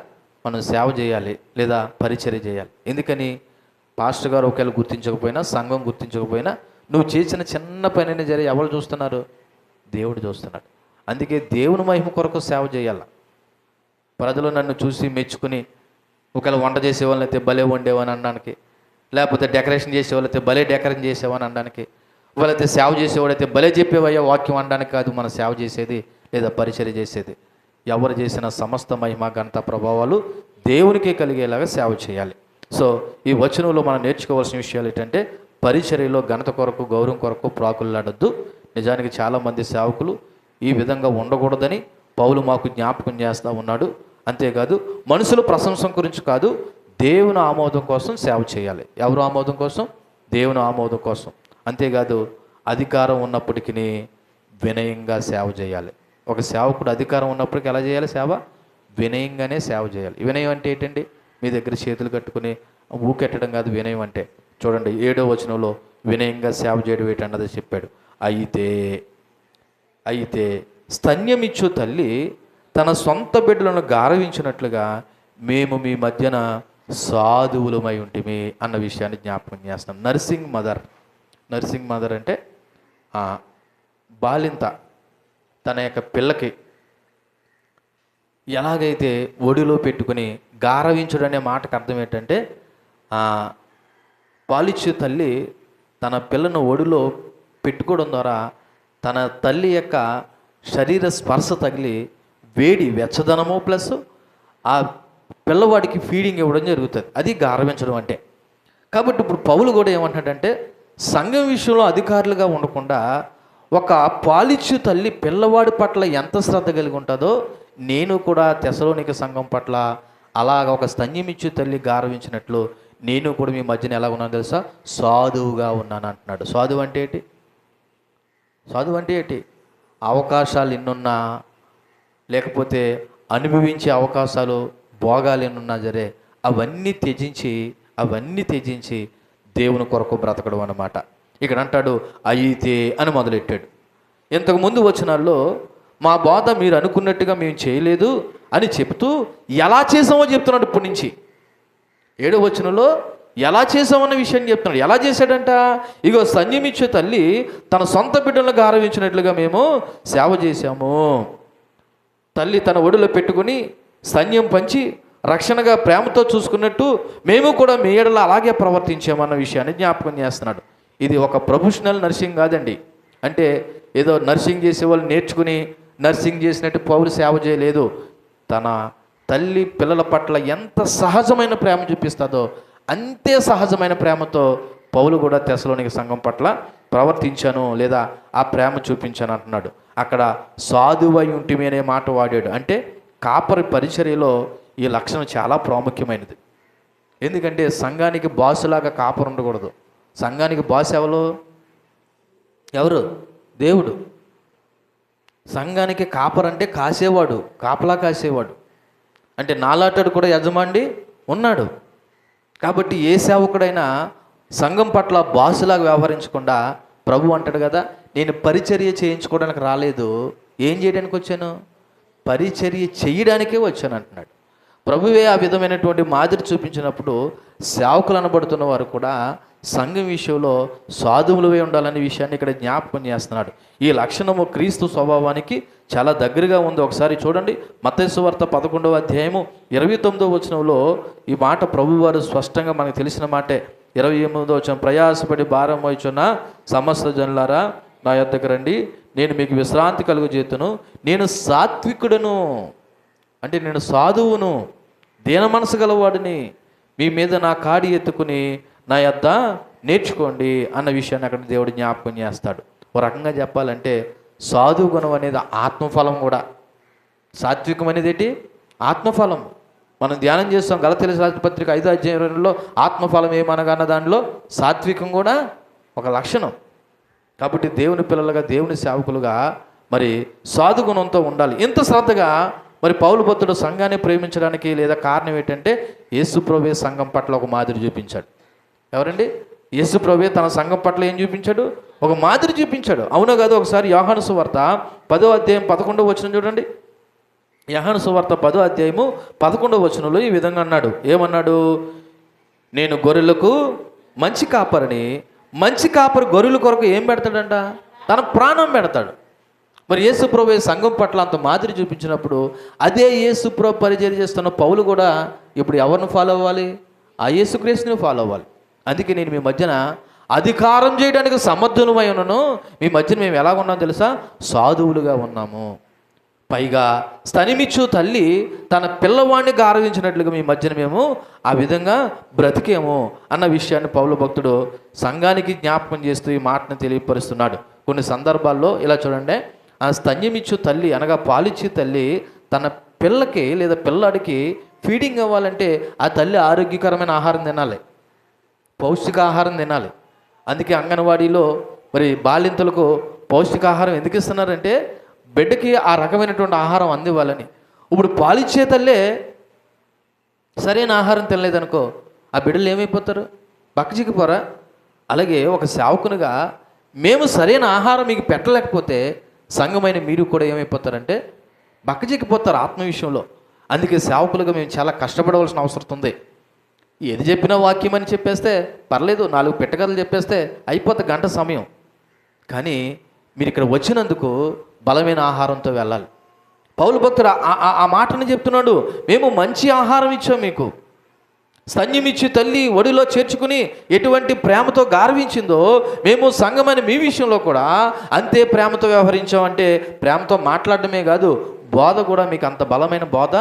మనం సేవ చేయాలి లేదా పరిచర్య చేయాలి. ఎందుకని? పాస్టర్ గారు ఒకవేళ గుర్తించకపోయినా, సంఘం గుర్తించకపోయినా, నువ్వు చేసిన చిన్న పనిని సరే ఎవరు చూస్తున్నారు? దేవుడు చూస్తున్నాడు. అందుకే దేవుని మహిమ కొరకు సేవ చేయాలి. ప్రజలు నన్ను చూసి మెచ్చుకుని ఒకవేళ వంట చేసేవాళ్ళని అయితే భలే వండేవని అనడానికి, లేకపోతే డెకరేషన్ చేసేవాళ్ళైతే భలే డెకరేషన్ చేసేవని అనడానికి, వాళ్ళైతే సేవ చేసేవాడైతే భలే చెప్పేవయ్యా వాక్యం అనడానికి కాదు మన సేవ చేసేది లేదా పరిచర్య చేసేది. ఎవరు చేసిన సమస్త మహిమ ఘనత ప్రభావాలు దేవునికే కలిగేలాగా సేవ చేయాలి. సో ఈ వచనంలో మనం నేర్చుకోవాల్సిన విషయాలు ఏంటంటే, పరిచర్యలో ఘనత కొరకు, గౌరవం కొరకు ప్రాకులాడొద్దు. నిజానికి చాలామంది సేవకులు ఈ విధంగా ఉండకూడదని పౌలు మాకు జ్ఞాపకం చేస్తూ ఉన్నాడు. అంతేకాదు మనుషుల ప్రశంస గురించి కాదు, దేవుని ఆమోదం కోసం సేవ చేయాలి. ఎవరు ఆమోదం కోసం? దేవుని ఆమోదం కోసం. అంతేకాదు అధికారం ఉన్నప్పటికీ వినయంగా సేవ చేయాలి. ఒక సేవకుడు అధికారం ఉన్నప్పటికీ ఎలా చేయాలి సేవ? వినయంగానే సేవ చేయాలి. వినయం అంటే ఏంటండి? మీ దగ్గర చేతులు కట్టుకుని ఊకెట్టడం కాదు వినయం అంటే. చూడండి 7వ వచనంలో వినయంగా సేవ చేయడం ఏంటన్నది చెప్పాడు. అయితే స్తన్యమిచ్చు తల్లి తన సొంత బిడ్డలను గారవించినట్లుగా మేము మీ మధ్యన సాధువులమై ఉంటిమి అన్న విషయాన్ని జ్ఞాపకం చేస్తాం. నర్సింగ్ మదర్ అంటే బాలింత తన యొక్క పిల్లకి ఎలాగైతే ఒడిలో పెట్టుకుని గారవించుడు అనే మాటకు అర్థం ఏంటంటే, పాలిచ్చే తల్లి తన పిల్లను ఒడిలో పెట్టుకోవడం ద్వారా తన తల్లి యొక్క శరీర స్పర్శ తగిలి వేడి వెచ్చదనము ప్లస్ ఆ పిల్లవాడికి ఫీడింగ్ ఇవ్వడం జరుగుతుంది. అది గారవించడం అంటే. కాబట్టి ఇప్పుడు పౌలు కూడా ఏమంటాడంటే, సంఘం విషయంలో అధికారులుగా ఉండకుండా ఒక పాలిచ్చు తల్లి పిల్లవాడి పట్ల ఎంత శ్రద్ధ కలిగి ఉంటుందో, నేను కూడా తెసలోనిక సంఘం పట్ల అలాగ ఒక స్తన్యమిచ్చు తల్లి గారవించినట్లు నేను కూడా మీ మధ్యన ఎలా ఉన్నాను తెలుసా? సాధువుగా ఉన్నాను అంటున్నాడు. సాధువు అంటే ఏంటి? సాధువు అంటే ఏంటి? అవకాశాలు ఎన్నున్నా, లేకపోతే అనుభవించే అవకాశాలు భోగాలు ఎన్నున్నా సరే అవన్నీ త్యజించి దేవుని కొరకు బ్రతకడం అన్నమాట. ఇక్కడ అంటాడు అయితే అని మొదలెట్టాడు. ఇంతకుముందు వచనాల్లో మా బోధ మీరు అనుకున్నట్టుగా మేము చేయలేదు అని చెప్తూ ఎలా చేసామో చెప్తున్నాడు. ఇప్పటి నుంచి 7వ వచనంలో ఎలా చేసామన్న విషయాన్ని చెప్తున్నాడు. ఎలా చేశాడంట? ఇగో స్తన్యమిచ్చే తల్లి తన సొంత బిడ్డలను గారవించినట్లుగా మేము సేవ చేశాము. తల్లి తన ఒడిలో పెట్టుకుని స్తన్యం పంచి రక్షణగా ప్రేమతో చూసుకున్నట్టు మేము కూడా మీ ఎడల అలాగే ప్రవర్తించామన్న విషయాన్ని జ్ఞాపకం చేస్తున్నాడు. ఇది ఒక ప్రొఫెషనల్ నర్సింగ్ కాదండి. అంటే ఏదో నర్సింగ్ చేసే వాళ్ళు నేర్చుకుని నర్సింగ్ చేసినట్టు పౌలు సేవ చేయలేదు. తన తల్లి పిల్లల పట్ల ఎంత సహజమైన ప్రేమ చూపిస్తుందో అంతే సహజమైన ప్రేమతో పౌలు కూడా తెసలోనిక సంఘం పట్ల ప్రవర్తించాను లేదా ఆ ప్రేమ చూపించాను అంటున్నాడు. అక్కడ సాధువై ఉంటిమి అనే మాట వాడాడు. అంటే కాపరి పరిచర్యలో ఈ లక్షణం చాలా ప్రాముఖ్యమైనది. ఎందుకంటే సంఘానికి బాసులాగా కాపరు ఉండకూడదు. సంఘానికి బాస్ ఎవరు? దేవుడు. సంఘానికి కాపర్ అంటే కాసేవాడు, కాపలా కాసేవాడు. అంటే నాలాటాడు కూడా యజమాని ఉన్నాడు. కాబట్టి ఏ సేవకుడైనా సంఘం పట్ల బాసులాగా వ్యవహరించకుండా ప్రభు అంటాడు కదా, నేను పరిచర్య చేయించుకోవడానికి రాలేదు, ఏం చేయడానికి వచ్చాను? పరిచర్య చేయడానికే వచ్చాను అంటున్నాడు. ప్రభువే ఆ విధమైనటువంటి మాదిరి చూపించినప్పుడు సేవకులు అనబడుతున్న వారు కూడా సంఘం విషయంలో సాధువులవే ఉండాలనే విషయాన్ని ఇక్కడ జ్ఞాపకం చేస్తున్నాడు. ఈ లక్షణము క్రీస్తు స్వభావానికి చాలా దగ్గరగా ఉంది. ఒకసారి చూడండి, మత్తయి సువార్త 11వ అధ్యాయము 29వ వచనంలో ఈ మాట ప్రభువారు స్పష్టంగా మనకు తెలిసిన మాటే. 28వ వచనం, ప్రయాసపడి భారం మోయుచున్న సమస్త జనులారా నా యొద్దకు రండి, నేను మీకు విశ్రాంతి కలుగజేతును. నేను సాత్వికుడను, అంటే నేను సాధువును, దీన మనసు గలవాడిని, మీ మీద నా కాడి ఎత్తుకుని నా యొద్ద నేర్చుకోండి అన్న విషయాన్ని అక్కడ దేవుడు జ్ఞాపకం చేస్తాడు. ఓ రకంగా చెప్పాలంటే సాధు గుణం అనేది ఆత్మఫలం కూడా. సాత్వికం అనేది ఏంటి? ఆత్మఫలం. మనం ధ్యానం చేస్తాం గలతీయుల రాసిన పత్రిక 5వ అధ్యాయంలో ఆత్మఫలం ఏమనగా అన్న దానిలో సాత్వికం కూడా ఒక లక్షణం. కాబట్టి దేవుని పిల్లలుగా, దేవుని సేవకులుగా మరి సాధుగుణంతో ఉండాలి. ఇంత శ్రద్ధగా మరి పౌలు భక్తుడు సంఘాన్ని ప్రేమించడానికి లేదా కారణం ఏంటంటే యేసుప్రభువే సంఘం పట్ల ఒక మాదిరి చూపించాడు. ఎవరండి? యేసుప్రభువే తన సంఘం పట్ల ఏం చూపించాడు? ఒక మాదిరి చూపించాడు. అవునో కాదు? ఒకసారి యోహాను సువార్త 10వ అధ్యాయం 11వ వచనం చూడండి. యోహాను సువార్త 10వ అధ్యాయము 11వ వచనంలో ఈ విధంగా అన్నాడు. ఏమన్నాడు? నేను గొర్రెలకు మంచి కాపరిని. మంచి కాపరి గొర్రెల కొరకు ఏం పెడతాడంట? తన ప్రాణం పెడతాడు. మరి యేసుప్రభు సంఘం పట్ల అంత మాదిరి చూపించినప్పుడు అదే యేసుప్రభు పరిచర్య చేస్తున్న పౌలు కూడా ఇప్పుడు ఎవరిని ఫాలో అవ్వాలి? ఆ యేసుక్రీస్తుని ఫాలో అవ్వాలి. అందుకే నేను మీ మధ్యన అధికారం చేయడానికి సమర్థులమై ఉన్నాను. మీ మధ్యన మేము ఎలాగ ఉన్నాం తెలుసా? సాధువులుగా ఉన్నాము. పైగా స్తనిమిచ్చు తల్లి తన పిల్లవాడిని గారవించినట్లుగా మీ మధ్యన మేము ఆ విధంగా బ్రతికేము అన్న విషయాన్ని పౌలు భక్తుడు సంఘానికి జ్ఞాపకం చేస్తూ ఈ మాటను తెలియపరుస్తున్నాడు. కొన్ని సందర్భాల్లో ఇలా చూడండి, ఆ స్తన్యమిచ్చు తల్లి అనగా పాలిచ్చి తల్లి తన పిల్లకి లేదా పిల్లాడికి ఫీడింగ్ అవ్వాలంటే ఆ తల్లి ఆరోగ్యకరమైన ఆహారం తినాలి, పౌష్టికాహారం తినాలి. అందుకే అంగన్వాడీలో మరి బాలింతలకు పౌష్టికాహారం ఎందుకు ఇస్తున్నారంటే బిడ్డకి ఆ రకమైనటువంటి ఆహారం అందివ్వాలని. ఇప్పుడు పాలిచ్చే తల్లే సరైన ఆహారం తినలేదనుకో ఆ బిడ్డలు ఏమైపోతారు? బక్కచిక్కిపోరా? అలాగే ఒక సేవకునిగా మేము సరైన ఆహారం మీకు పెట్టలేకపోతే సంఘమైన మీరు కూడా ఏమైపోతారంటే బక్కచిక్కిపోతారు ఆత్మ విషయంలో. అందుకే సేవకులుగా మేము చాలా కష్టపడవలసిన అవసరం ఉంది. ఏది చెప్పినా వాక్యం అని చెప్పేస్తే పర్లేదు, 4 పెట్టకథలు చెప్పేస్తే అయిపోతే గంట సమయం. కానీ మీరు ఇక్కడ వచ్చినందుకు బలమైన ఆహారంతో వెళ్ళాలి. పౌలు భక్తుడు ఆ మాటను చెప్తున్నాడు. మేము మంచి ఆహారం ఇచ్చాం మీకు. స్తన్యమిచ్చి తల్లి ఒడిలో చేర్చుకుని ఎటువంటి ప్రేమతో గార్వించిందో మేము సంఘమని మీ విషయంలో కూడా అంతే ప్రేమతో వ్యవహరించామంటే ప్రేమతో మాట్లాడడమే కాదు, బోధ కూడా మీకు అంత బలమైన బోధ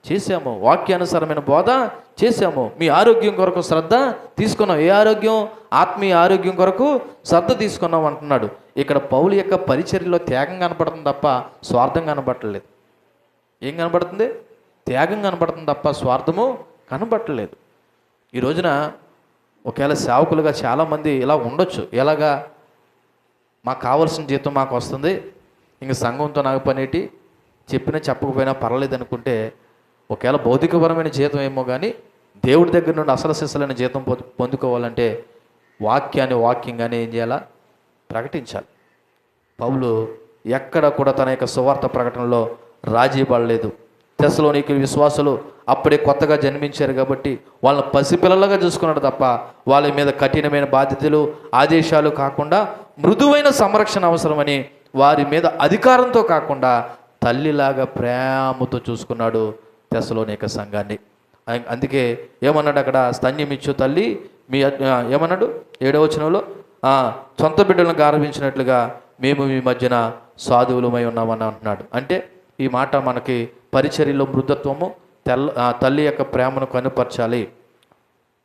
చేశాము, వాక్యానుసారమైన బోధ చేశాము. మీ ఆరోగ్యం కొరకు శ్రద్ధ తీసుకున్నాం. ఏ ఆరోగ్యం? ఆత్మీయ ఆరోగ్యం కొరకు శ్రద్ధ తీసుకున్నాం అంటున్నాడు. ఇక్కడ పౌలు యొక్క పరిచర్యలో త్యాగం కనపడుతుంది తప్ప స్వార్థం కనబడలేదు. ఏం కనబడుతుంది? త్యాగం కనబడుతుంది తప్ప స్వార్థము కనబడలేదు. ఈ రోజున ఒకవేళ సేవకులుగా చాలామంది ఇలా ఉండొచ్చు. ఎలాగా? మాకు కావాల్సిన జీతం మాకు వస్తుంది, ఇంక సంఘంతో నాకు పనేటి, చెప్పినా చెప్పకపోయినా పర్వాలేదు అనుకుంటే ఒకవేళ భౌతికపరమైన జీతం ఏమో కానీ దేవుడి దగ్గర నుండి అసలు సిసలైన జీతం పొందుకోవాలంటే వాక్యంగానే ఏం చేయాలా? ప్రకటించాలి. పౌలు ఎక్కడ కూడా తన యొక్క సువార్త ప్రకటనలో రాజీ పడలేదు. తెస్సలోనికీ విశ్వాసులు అప్పుడే కొత్తగా జన్మించారు కాబట్టి వాళ్ళని పసిపిల్లలుగా చూసుకున్నాడు తప్ప వాళ్ళ మీద కఠినమైన బాధ్యతలు ఆదేశాలు కాకుండా మృదువైన సంరక్షణ అవసరమని వారి మీద అధికారంతో కాకుండా తల్లిలాగా ప్రేమతో చూసుకున్నాడు తెస్సలోనిక సంఘాన్ని. అందుకే ఏమన్నాడు అక్కడ? స్తన్యమిచ్చు తల్లి మీ ఏమన్నాడు 7వ వచనంలో? సొంత బిడ్డలను గారవించినట్లుగా మేము మీ మధ్యన సాధువులమై ఉన్నామని అంటున్నాడు. అంటే ఈ మాట మనకి పరిచర్యలో మృదుత్వము తల్లి యొక్క ప్రేమను కనుపరచాలి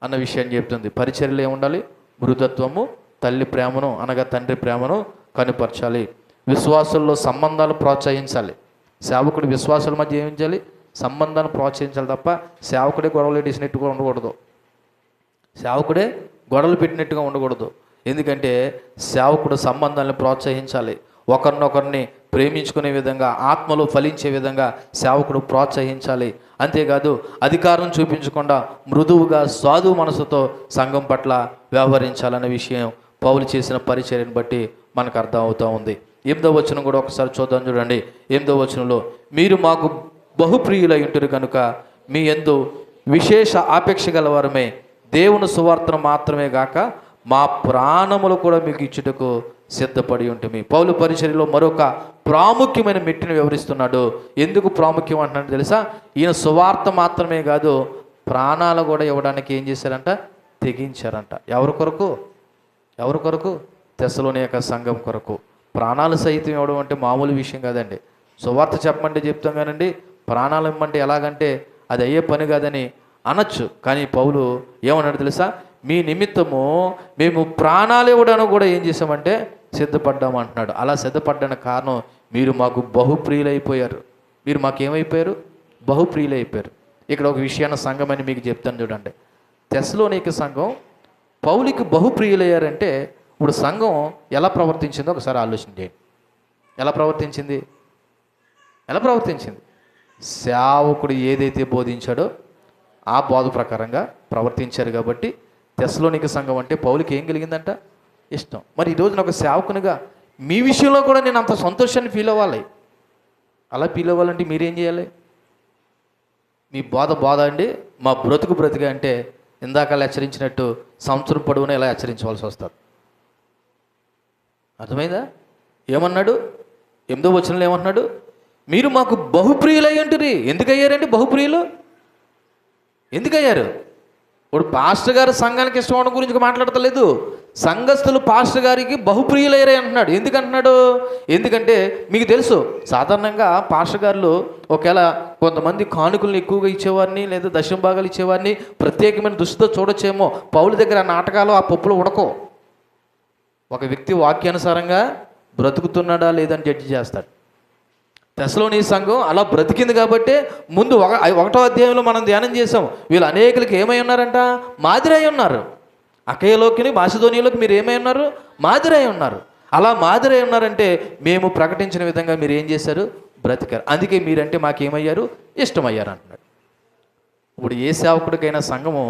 అన్న విషయాన్ని చెప్తుంది. పరిచర్యలో ఏముండాలి? మృదుత్వము, తల్లి ప్రేమను అనగా తండ్రి ప్రేమను కనుపరచాలి. విశ్వాసుల్లో సంబంధాలు ప్రోత్సహించాలి. సేవకుడు విశ్వాసుల మధ్య ఏం చేయాలి? సంబంధాన్ని ప్రోత్సహించాలి తప్ప సేవకుడే గొడవలు పెట్టినట్టుగా ఉండకూడదు. సేవకుడే గొడవలు పెట్టినట్టుగా ఉండకూడదు. ఎందుకంటే సేవకుడు సంబంధాలను ప్రోత్సహించాలి. ఒకరినొకరిని ప్రేమించుకునే విధంగా, ఆత్మలో ఫలించే విధంగా సేవకుడు ప్రోత్సహించాలి. అంతేకాదు అధికారం చూపించకుండా మృదువుగా సాధు మనసుతో సంఘం పట్ల వ్యవహరించాలనే విషయం పౌలు చేసిన పరిచర్యను బట్టి మనకు అర్థం అవుతూ ఉంది. 8వ వచనం కూడా ఒకసారి చూద్దాం చూడండి. 8వ వచనంలో మీరు మాకు బహుప్రియులై ఉంటారు కనుక మీ యందు విశేష ఆపేక్ష గలవారమే దేవుని సువార్తను మాత్రమే గాక మా ప్రాణములు కూడా మీకు ఇచ్చుటకు సిద్ధపడి ఉంటుంది. పౌలు పరిచర్యలో మరొక ప్రాముఖ్యమైన మెట్టును వివరిస్తున్నాడు. ఎందుకు ప్రాముఖ్యం అంటున్నాడు తెలుసా? ఈయన సువార్త మాత్రమే కాదు, ప్రాణాలు కూడా ఇవ్వడానికి ఏం చేశారంట? తెగించారంట. ఎవరి కొరకు? ఎవరి కొరకు? తెస్సలోనిక సంఘం కొరకు. ప్రాణాలు సైతం ఇవ్వడం అంటే మామూలు విషయం కాదండి. సువార్త చెప్పమంటే చెప్తాం కానండి, ప్రాణాలు ఇవ్వమంటే ఎలాగంటే అది అయ్యే పని కాదని అనొచ్చు. కానీ పౌలు ఏమన్నాడు తెలుసా? మీ నిమిత్తము మేము ప్రాణాలు ఇవ్వడానికి కూడా ఏం చేసామంటే సిద్ధపడ్డాము అంటున్నాడు. అలా సిద్ధపడ్డానికి కారణం మీరు మాకు బహుప్రియులైపోయారు. మీరు మాకేమైపోయారు? బహుప్రియులైపోయారు. ఇక్కడ ఒక విషయాన్ని సంఘం అని మీకు చెప్తాను చూడండి. తెస్సలోనిక సంఘం పౌలుకి బహుప్రియులయ్యారంటే ఇప్పుడు సంఘం ఎలా ప్రవర్తించిందో ఒకసారి ఆలోచన చేయండి. ఎలా ప్రవర్తించింది? సేవకుడు ఏదైతే బోధించాడో ఆ బోధ ప్రకారంగా ప్రవర్తించారు. కాబట్టి తెస్సలోనిక సంఘం అంటే పౌలుకి ఏం కలిగిందంట? ఇష్టం. మరి ఈ రోజున ఒక సేవకునిగా మీ విషయంలో కూడా నేను అంత సంతోషాన్ని ఫీల్ అవ్వాలి. అలా ఫీల్ అవ్వాలంటే మీరేం చేయాలి? మీ బోధ అండి, మా బ్రతుకు అంటే ఇందాక హెచ్చరించినట్టు సంవత్సరం పొడవునా ఇలా హెచ్చరించవలసి వస్తుంది. అర్థమైందా? ఏమన్నాడు? 8వ వచనంలో ఏమన్నాడు? మీరు మాకు బహుప్రియులై ఉంటురి. ఎందుకు అయ్యారండి బహుప్రియులు? ఎందుకయ్యారు? ఇప్పుడు పాస్టర్ గారు సంఘానికి ఇష్టం అవడం గురించి మాట్లాడతలేదు. సంఘస్థులు పాస్టర్ గారికి బహుప్రియులయ్యారే అంటున్నాడు. ఎందుకంటున్నాడు? ఎందుకంటే మీకు తెలుసు, సాధారణంగా పాస్టర్ గారులు ఒకవేళ కొంతమంది కానుకలను ఎక్కువగా ఇచ్చేవారిని లేదా దశమ భాగాలు ఇచ్చేవారిని ప్రత్యేకమైన దృష్టితో చూడొచ్చేమో. పౌలు దగ్గర ఆ నాటకాలు, ఆ పప్పులు ఉడకో. ఒక వ్యక్తి వాక్యానుసారంగా బ్రతుకుతున్నాడా లేదని జడ్జి చేస్తాడు. తెస్సలోని సంఘం అలా బ్రతికింది కాబట్టి ముందు 1వ అధ్యాయంలో మనం ధ్యానం చేసాం. వీళ్ళు అనేకులకి ఏమై ఉన్నారంట? మాదిరి అయి ఉన్నారు. అకయలోకి మాసిదోనియాలోకి మీరు ఏమై ఉన్నారు? మాదిరి అయి ఉన్నారు. అలా మాదిరి అయి ఉన్నారంటే మేము ప్రకటించిన విధంగా మీరు ఏం చేశారు? బ్రతికారు. అందుకే మీరంటే మాకేమయ్యారు? ఇష్టమయ్యారు అంటున్నాడు. ఇప్పుడు ఏ సేవకుడికైనా సంఘము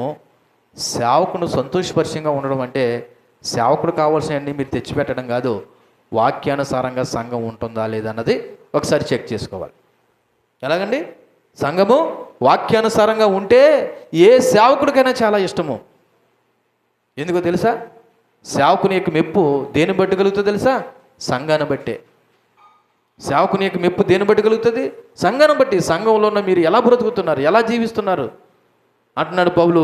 సేవకుడు సంతోషపరిచయంగా ఉండడం అంటే సేవకుడు కావాల్సినవన్నీ మీరు తెచ్చిపెట్టడం కాదు, వాక్యానుసారంగా సంఘం ఉంటుందా లేదన్నది ఒకసారి చెక్ చేసుకోవాలి. ఎలాగండి? సంఘము వాక్యానుసారంగా ఉంటే ఏ సేవకుడికైనా చాలా ఇష్టము. ఎందుకో తెలుసా? సేవకుని యొక్క మెప్పు దేని బట్టి కలుగుతుందో తెలుసా? సంఘాన్ని బట్టే. సేవకుని యొక్క మెప్పు దేని బట్టి కలుగుతుంది? సంఘాన్ని బట్టి. సంఘంలో ఉన్న మీరు ఎలా బ్రతుకుతున్నారు, ఎలా జీవిస్తున్నారు అంటున్నాడు పౌలు.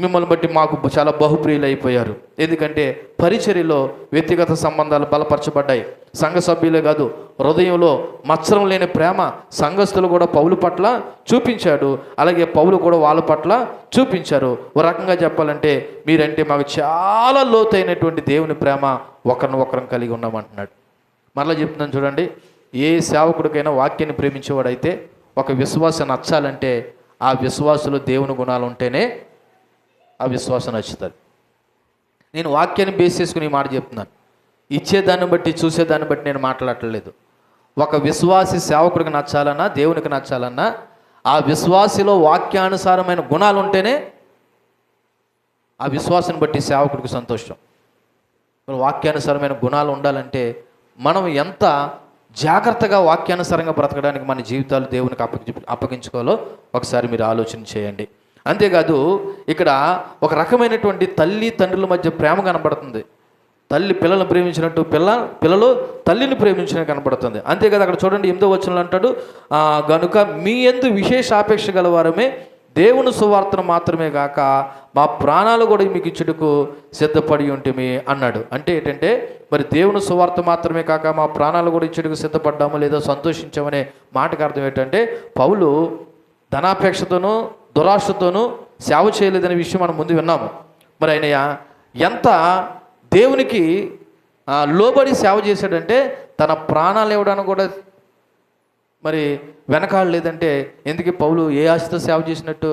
మిమ్మల్ని బట్టి మాకు చాలా బహుప్రియులు అయిపోయారు. ఎందుకంటే పరిచర్యలో వ్యక్తిగత సంబంధాలు బలపరచబడ్డాయి. సంఘ సభ్యులే కాదు, హృదయంలో మత్సరం లేని ప్రేమ సంఘస్థులు కూడా పౌలు పట్ల చూపించాడు. అలాగే పౌలు కూడా వాళ్ళ పట్ల చూపించారు. ఒక రకంగా చెప్పాలంటే మీరంటే మాకు చాలా లోతైనటువంటి దేవుని ప్రేమ ఒకరిని కలిగి ఉన్నామంటున్నాడు. మరలా చెప్తున్నాను చూడండి, ఏ సేవకుడికైనా వాక్యాన్ని ప్రేమించేవాడైతే ఒక విశ్వాసం నచ్చాలంటే ఆ విశ్వాసులు దేవుని గుణాలు ఉంటేనే ఆ విశ్వాసం నచ్చుతుంది. నేను వాక్యాన్ని బేస్ చేసుకుని ఈ మాట చెప్తున్నాను. ఇచ్చేదాన్ని బట్టి చూసేదాన్ని బట్టి నేను మాట్లాడట్లేదు. ఒక విశ్వాసి సేవకుడికి నచ్చాలన్నా దేవునికి నచ్చాలన్నా ఆ విశ్వాసిలో వాక్యానుసారమైన గుణాలు ఉంటేనే ఆ విశ్వాసాన్ని బట్టి సేవకుడికి సంతోషం. వాక్యానుసారమైన గుణాలు ఉండాలంటే మనం ఎంత జాగ్రత్తగా వాక్యానుసారంగా బ్రతకడానికి మన జీవితాలు దేవునికి అప్పగించుకోవాలో ఒకసారి మీరు ఆలోచన చేయండి. అంతేకాదు ఇక్కడ ఒక రకమైనటువంటి తల్లి తండ్రుల మధ్య ప్రేమ కనబడుతుంది. తల్లి పిల్లలను ప్రేమించినట్టు పిల్లలు తల్లిని ప్రేమించినట్టు కనబడుతుంది. అంతేకాదు అక్కడ చూడండి 8వ వచనంలో అంటాడు, గనుక మీ యందు విశేష ఆపేక్ష గలవారమే దేవుని సువార్తను మాత్రమే కాక మా ప్రాణాలు కూడా మీకు ఇచ్చుటకు సిద్ధపడి ఉంటేమి అన్నాడు. అంటే ఏంటంటే మరి దేవుని సువార్త మాత్రమే కాక మా ప్రాణాలు కూడా ఇచ్చుటకు సిద్ధపడ్డాము లేదా సంతోషించామనే మాటకు అర్థం ఏంటంటే పౌలు ధనాపేక్షతోనూ దురాశతోనూ సేవ చేయలేదనే విషయం మనం ముందు విన్నాము. మరి ఆయన ఎంత దేవునికి లోబడి సేవ చేశాడంటే తన ప్రాణాలు ఇవ్వడానికి కూడా మరి వెనకాడు లేదంటే ఎందుకు పౌలు ఏ ఆశతో సేవ చేసినట్టు?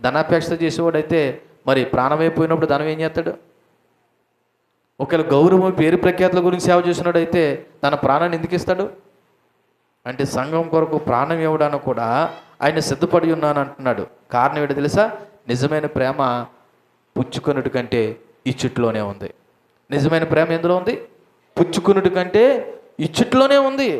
ధనాపేక్షతో చేసేవాడైతే మరి ప్రాణమైపోయినప్పుడు ధనం ఏం చేస్తాడు? ఒకవేళ గౌరవం పేరు ప్రఖ్యాతుల గురించి సేవ చేసినాడైతే తన ప్రాణాన్ని ఎందుకు ఇస్తాడు? అంటే సంఘం కొరకు ప్రాణం ఇవ్వడానికి కూడా ఆయన సిద్ధపడి ఉన్నాను అంటున్నాడు. కారణం ఏంటో తెలుసా? నిజమైన ప్రేమ పుచ్చుకొనుటి కంటే ఇచ్చుట్లోనే ఉంది. నిజమైన ప్రేమ ఎందులో ఉంది? పుచ్చుకొనుటి కంటే ఇచ్చుట్లోనే ఉంది.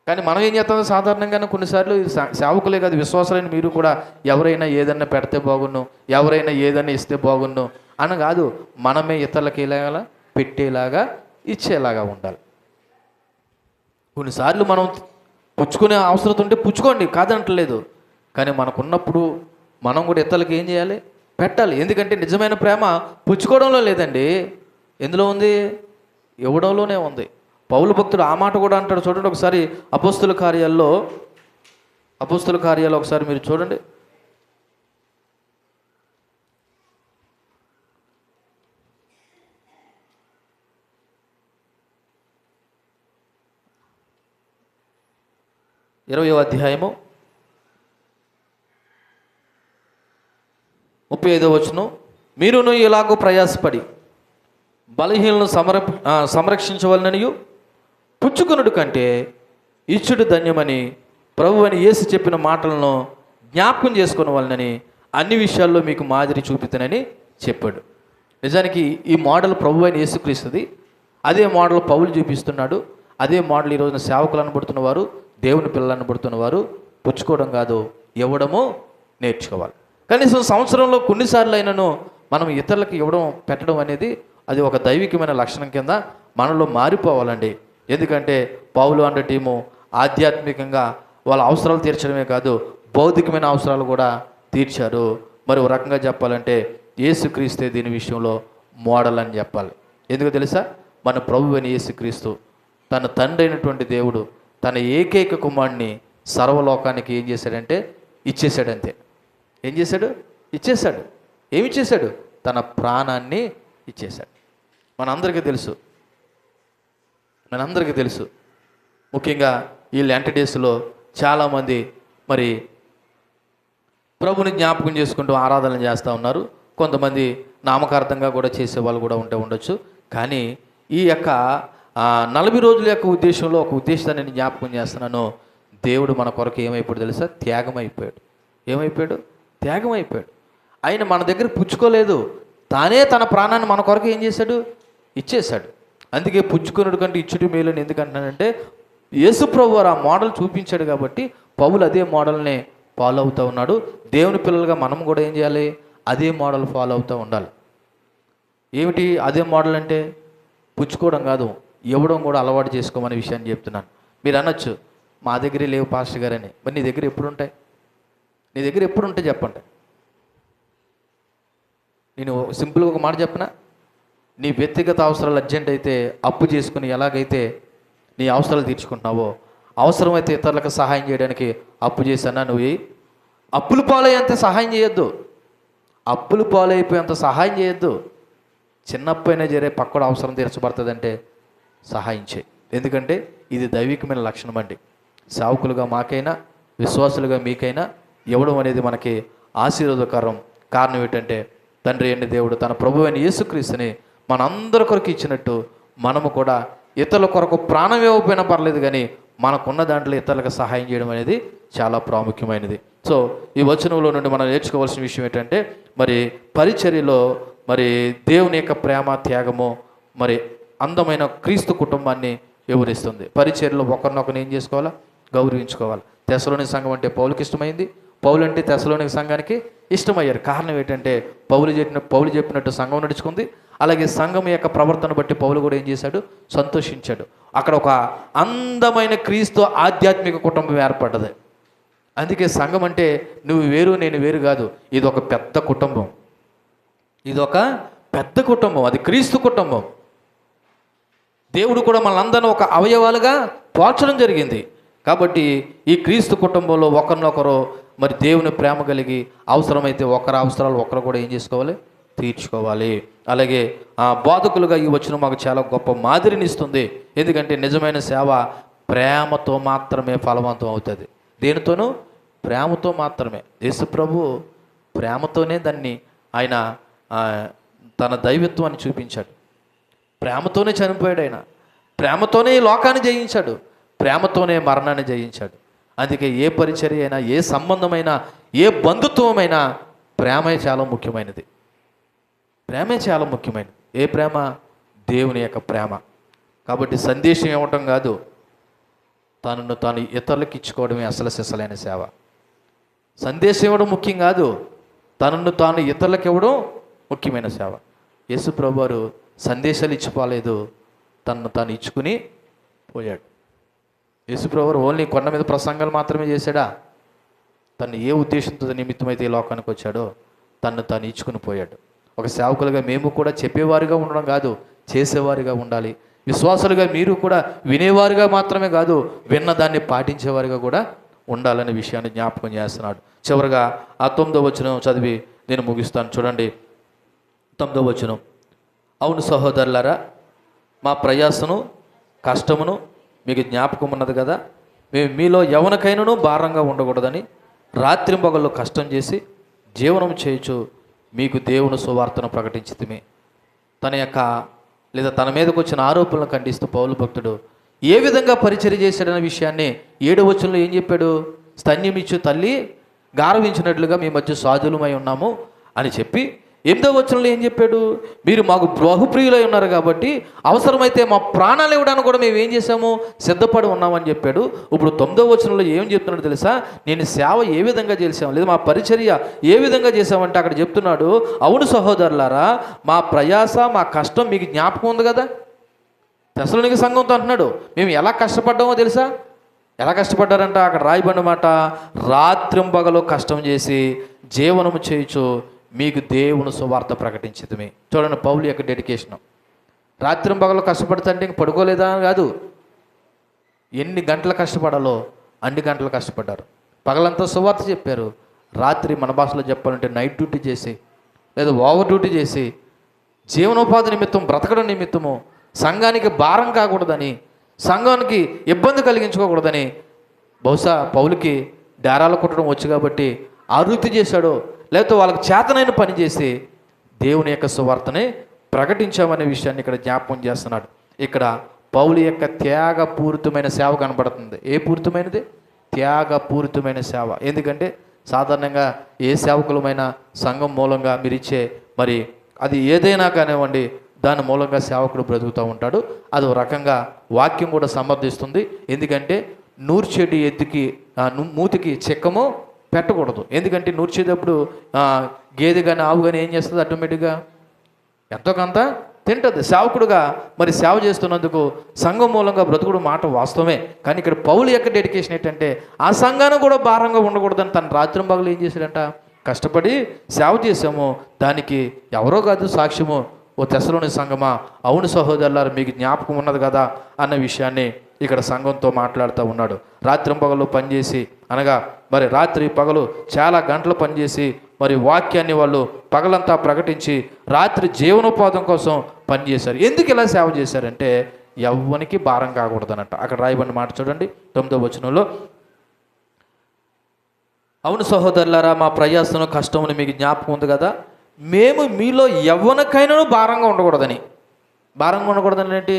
కానీ మనం ఏం చేస్తామో సాధారణంగా కొన్నిసార్లు సేవకులే కాదు విశ్వాసాలైన మీరు కూడా ఎవరైనా ఏదన్నా పెడితే బాగున్ను, ఎవరైనా ఏదన్నా ఇస్తే బాగున్ను అని కాదు, మనమే ఇతరులకి ఇలాగా పెట్టేలాగా ఇచ్చేలాగా ఉండాలి. కొన్నిసార్లు మనం పుచ్చుకునే అవసరం ఉంటే పుచ్చుకోండి, కాదంటలేదు. కానీ మనకున్నప్పుడు మనం కూడా ఇతరులకి ఏం చేయాలి? పెట్టాలి. ఎందుకంటే నిజమైన ప్రేమ పుచ్చుకోవడంలో లేదండి, ఎందులో ఉంది? ఇవ్వడంలోనే ఉంది. పౌలు భక్తుడు ఆ మాట కూడా అంటాడు. చూడండి ఒకసారి అపోస్తుల కార్యాల్లో ఒకసారి మీరు చూడండి. ఇరవయో అధ్యాయము 35వ వచనం, మీరును ఇలాగూ ప్రయాసపడి బలహీనలను సంరక్షించవలననియు పుచ్చుకొనుడు కంటే ఇచ్చుడు ధన్యమని ప్రభువని యేసు చెప్పిన మాటలను జ్ఞాపకం చేసుకున్న వాళ్ళని అన్ని విషయాల్లో మీకు మాదిరి చూపితనని చెప్పాడు. నిజానికి ఈ మోడల్ ప్రభువైన యేసుక్రీస్తుది. అదే మోడల్ పౌలు చూపిస్తున్నాడు. అదే మోడల్ ఈ రోజున సేవకులు అనబడుతున్నవారు, దేవుని పిల్లలు అనబడుతున్నవారు పుచ్చుకోవడం కాదు, ఇవ్వడము నేర్చుకోవాలి. కనీసం సంవత్సరంలో కొన్నిసార్లు అయినను మనం ఇతరులకు ఇవ్వడం పెట్టడం అనేది అది ఒక దైవికమైన లక్షణం కింద మనలో మారిపోవాలండి. ఎందుకంటే పౌలు అన్న టీము ఆధ్యాత్మికంగా వాళ్ళ అవసరాలు తీర్చడమే కాదు, భౌతికమైన అవసరాలు కూడా తీర్చారు. మరి ఒక రకంగా చెప్పాలంటే యేసుక్రీస్తే దీని విషయంలో మోడల్ అని చెప్పాలి. ఎందుకు తెలుసా? మన ప్రభువైన యేసుక్రీస్తు తన తండ్రి అయినటువంటి దేవుడు తన ఏకైక కుమారుడిని సర్వలోకానికి ఏం చేశాడంటే ఇచ్చేశాడు. అంతే. ఏం చేశాడు? ఇచ్చేశాడు. ఏమి ఇచ్చేశాడు? తన ప్రాణాన్ని ఇచ్చేశాడు. మనందరికీ తెలుసు. ముఖ్యంగా ఈ లెంట్ డేస్లో చాలామంది మరి ప్రభుని జ్ఞాపకం చేసుకుంటూ ఆరాధన చేస్తూ ఉన్నారు. కొంతమంది నామకార్థంగా కూడా చేసే వాళ్ళు కూడా ఉండొచ్చు. కానీ ఈ యొక్క 40 రోజుల యొక్క ఉద్దేశంలో ఒక ఉద్దేశాన్ని నేను జ్ఞాపకం చేస్తున్నాను. దేవుడు మన కొరకు ఏమైపోయాడు తెలుసా? త్యాగం అయిపోయాడు. ఆయన మన దగ్గర పుచ్చుకోలేదు, తానే తన ప్రాణాన్ని మన కొరకు ఏం చేశాడు? ఇచ్చేశాడు. అందుకే పుచ్చుకున్నడు కంటే ఇచ్చుడు మేలని ఎందుకంటున్నానంటే యేసు ప్రభు ఆ మోడల్ చూపించాడు కాబట్టి పౌలు అదే మోడల్ని ఫాలో అవుతూ ఉన్నాడు. దేవుని పిల్లలుగా మనం కూడా ఏం చేయాలి? అదే మోడల్ ఫాలో అవుతూ ఉండాలి. ఏమిటి అదే మోడల్ అంటే? పుచ్చుకోవడం కాదు, ఇవ్వడం కూడా అలవాటు చేసుకోమనే విషయాన్ని చెప్తున్నాను. మీరు అనొచ్చు, మా దగ్గరే లేవు పాస్టర్ గారని. మరి నీ దగ్గర ఎప్పుడు ఉంటాయి చెప్పండి. నేను సింపుల్గా ఒక మాట చెప్పనా? నీ వ్యక్తిగత అవసరాలు అర్జెంట్ అయితే అప్పు చేసుకుని ఎలాగైతే నీ అవసరాలు తీర్చుకుంటున్నావో, అవసరమైతే ఇతరులకు సహాయం చేయడానికి అప్పు చేశానా? నువ్వు అప్పులు పాలయ్యేంత సహాయం చేయొద్దు. చిన్నప్పైనా జరే పక్కడు అవసరం తీర్చబడుతుందంటే సహాయం చేయి. ఎందుకంటే ఇది దైవికమైన లక్షణం అండి. సేవకులుగా మాకైనా విశ్వాసులుగా మీకైనా ఇవ్వడం అనేది మనకి ఆశీర్వాదకరం. కారణం ఏంటంటే తండ్రి అయిన దేవుడు తన ప్రభువైన యేసుక్రీస్తుని మనందరి కొరకు ఇచ్చినట్టు మనము కూడా ఇతరుల కొరకు ప్రాణం ఇవ్వకపోయినా పర్లేదు, కానీ మనకున్న దాంట్లో ఇతరులకు సహాయం చేయడం అనేది చాలా ప్రాముఖ్యమైనది. సో ఈ వచనంలో నుండి మనం నేర్చుకోవాల్సిన విషయం ఏంటంటే మరి పరిచర్యలో మరి దేవుని యొక్క ప్రేమ త్యాగము మరి అందమైన క్రీస్తు కుటుంబాన్ని వివరిస్తుంది. పరిచర్యలో ఒకరినొకరిని ఏం చేసుకోవాలా? గౌరవించుకోవాలి. తెస్సలోనిక సంఘం అంటే పౌలుకి ఇష్టమైంది, పౌలు అంటే తెస్సలోనిక సంఘానికి ఇష్టమయ్యారు. కారణం ఏంటంటే పౌలు చెప్పినట్టు సంఘం నడుచుకుంది. అలాగే సంఘం యొక్క ప్రవర్తన బట్టి పౌలు కూడా ఏం చేశాడు? సంతోషించాడు. అక్కడ ఒక అందమైన క్రీస్తు ఆధ్యాత్మిక కుటుంబం ఏర్పడ్డది. అందుకే సంఘం అంటే నువ్వు వేరు నేను వేరు కాదు, ఇది ఒక పెద్ద కుటుంబం. అది క్రీస్తు కుటుంబం. దేవుడు కూడా మనందరినీ ఒక అవయవాలుగా పోల్చడం జరిగింది. కాబట్టి ఈ క్రీస్తు కుటుంబంలో ఒకరినొకరు మరి దేవుని ప్రేమ కలిగి అవసరమైతే ఒకరి అవసరాలు ఒకరు కూడా ఏం చేసుకోవాలి? తీర్చుకోవాలి. అలాగే బోధకులుగా ఈ వచనం మాకు చాలా గొప్ప మాదిరిని ఇస్తుంది. ఎందుకంటే నిజమైన సేవ ప్రేమతో మాత్రమే ఫలవంతం అవుతుంది. దేనితోనూ? ప్రేమతో మాత్రమే. యేసు ప్రభు ప్రేమతోనే దాన్ని ఆయన తన దైవత్వాన్ని చూపించాడు. ప్రేమతోనే చనిపోయాడు. ఆయన ప్రేమతోనే ఈ లోకాన్ని జయించాడు, ప్రేమతోనే మరణాన్ని జయించాడు. అందుకే ఏ పరిచర్య అయినా, ఏ సంబంధమైనా, ఏ బంధుత్వమైనా ప్రేమే చాలా ముఖ్యమైనది. ఏ ప్రేమ? దేవుని యొక్క ప్రేమ. కాబట్టి సందేశం ఇవ్వటం కాదు, తనను తాను ఇతరులకు ఇచ్చుకోవడమే అసలు సిసలైన సేవ. సందేశం ఇవ్వడం ముఖ్యం కాదు, తనను తాను ఇతరులకు ఇవ్వడం ముఖ్యమైన సేవ. యేసు ప్రభువారు సందేశాలు ఇచ్చిపోలేదు, తనను తాను ఇచ్చుకుని పోయాడు. యేసు ప్రభువారు ఓన్లీ కొండ మీద ప్రసంగాలు మాత్రమే చేశాడా? తను ఏ ఉద్దేశంతో నిమిత్తమైతే ఈ లోకానికి వచ్చాడో తనను తాను ఇచ్చుకుని పోయాడు. ఒక సేవకులుగా మేము కూడా చెప్పేవారుగా ఉండడం కాదు, చేసేవారుగా ఉండాలి. విశ్వాసులుగా మీరు కూడా వినేవారుగా మాత్రమే కాదు, విన్న దాన్ని పాటించేవారుగా కూడా ఉండాలనే విషయాన్ని జ్ఞాపకం చేస్తున్నాడు. చివరిగా ఆ 9వ వచనం చదివి నేను ముగిస్తాను. చూడండి 9వ వచనం. అవును సహోదరులారా, మా ప్రయాసను కష్టమును మీకు జ్ఞాపకం ఉన్నది కదా. మేము మీలో ఎవరికైనాను భారంగా ఉండకూడదని రాత్రింపగళ్ళు కష్టం చేసి జీవనం చేయొచ్చు మీకు దేవుని సువార్తను ప్రకటించితిమి. తన యొక్క లేదా తన మీదకు వచ్చిన ఆరోపణలను ఖండిస్తూ పౌలు భక్తుడు ఏ విధంగా పరిచర్య చేశాడన్న విషయాన్ని 7వ వచనంలో ఏం చెప్పాడు? స్తన్యమిచ్చు తల్లి గారవించినట్లుగా మీ మధ్య సాధులమై ఉన్నాము అని చెప్పి 8వ వచనంలో ఏం చెప్పాడు? మీరు మాకు బహుప్రియులై ఉన్నారు కాబట్టి అవసరమైతే మా ప్రాణాలు ఇవ్వడానికి కూడా మేము ఏం చేశాము? సిద్ధపడి ఉన్నామని చెప్పాడు. ఇప్పుడు 9వ వచనంలో ఏం చెప్తున్నాడు తెలుసా? నేను సేవ ఏ విధంగా చేశాము, లేదా మా పరిచర్య ఏ విధంగా చేశామంటే అక్కడ చెప్తున్నాడు, అవును సహోదరులారా, మా ప్రయాస మా కష్టం మీకు జ్ఞాపకం ఉంది కదా. తెస్సలోనిక సంఘంతో అంటున్నాడు, మేము ఎలా కష్టపడ్డామో తెలుసా? ఎలా కష్టపడ్డారంట? అక్కడ రాయబడిన మాట, రాత్రింపగలు కష్టం చేసి జీవనము చేయుచు మీకు దేవుని సువార్త ప్రకటించితిమి. చూడండి పౌలు యొక్క డెడికేషన్. రాత్రింపగలు కష్టపడుతుంటే ఇంక పడుకోలేదా కాదు, ఎన్ని గంటలు కష్టపడాలో అన్ని గంటలు కష్టపడ్డారు. పగలంతా సువార్త చెప్పారు, రాత్రి మన భాషలో చెప్పాలంటే నైట్ డ్యూటీ చేసి లేదా ఓవర్ డ్యూటీ చేసి జీవనోపాధి నిమిత్తం, బ్రతకడం నిమిత్తము, సంఘానికి భారం కాకూడదని, సంఘానికి ఇబ్బంది కలిగించుకోకూడదని బహుశా పౌలుకి డేరాలు కుట్టడం వచ్చు కాబట్టి ఆ వృత్తి చేశాడో, లేకపోతే వాళ్ళకి చేతనైన పని చేసి దేవుని యొక్క సువార్తని ప్రకటించామనే విషయాన్ని ఇక్కడ జ్ఞాపకం చేస్తున్నాడు. ఇక్కడ పౌలు యొక్క త్యాగపూరితమైన సేవ కనబడుతుంది. ఏ పూరితమైనది? త్యాగపూరితమైన సేవ. ఎందుకంటే సాధారణంగా ఏ సేవకులమైన సంఘం మూలంగా మీరు ఇచ్చే మరి అది ఏదైనా కానివ్వండి, దాని మూలంగా సేవకుడు బ్రతుకుతూ ఉంటాడు. అది ఒక రకంగా వాక్యం కూడా సమర్థిస్తుంది. ఎందుకంటే నూర్చేటి ఎద్దుకి మూతికి చెక్కము పెట్టకూడదు. ఎందుకంటే నూర్చేటప్పుడు గేదె కానీ ఆవు కానీ ఏం చేస్తుంది? ఆటోమేటిక్గా ఎంతో కొంత తింటుంది. సేవకుడుగా మరి సేవ చేస్తున్నందుకు సంఘం మూలంగా బ్రతుకుడు మాట వాస్తవమే. కానీ ఇక్కడ పౌలు యొక్క డెడికేషన్ ఏంటంటే ఆ సంఘాన్ని కూడా భారంగా ఉండకూడదని తన రాత్రింబగలు ఏం చేశాడంట? కష్టపడి సేవ చేసాము. దానికి ఎవరో కాదు సాక్ష్యము, ఓ తెస్సలోని సంఘమా, అవును సహోదరులారా, మీకు జ్ఞాపకం ఉన్నది కదా అన్న విషయాన్ని ఇక్కడ సంఘంతో మాట్లాడుతూ ఉన్నాడు. రాత్రింపగలు పనిచేసి, అనగా మరి రాత్రి పగలు చాలా గంటలు పనిచేసి మరి వాక్యాన్ని వాళ్ళు పగలంతా ప్రకటించి రాత్రి జీవనోపాధం కోసం పనిచేశారు. ఎందుకు ఇలా సేవ చేశారంటే ఎవ్వనికి భారం కాకూడదనట. అక్కడ రాయబడిన మాట చూడండి 9వ వచనంలో, అవును సహోదరులారా, మా ప్రయాసను కష్టమును మీకు జ్ఞాపకం ఉంది కదా, మేము మీలో ఎవ్వరికైనా భారంగా ఉండకూడదని. భారంగా ఉండకూడదని ఏంటి?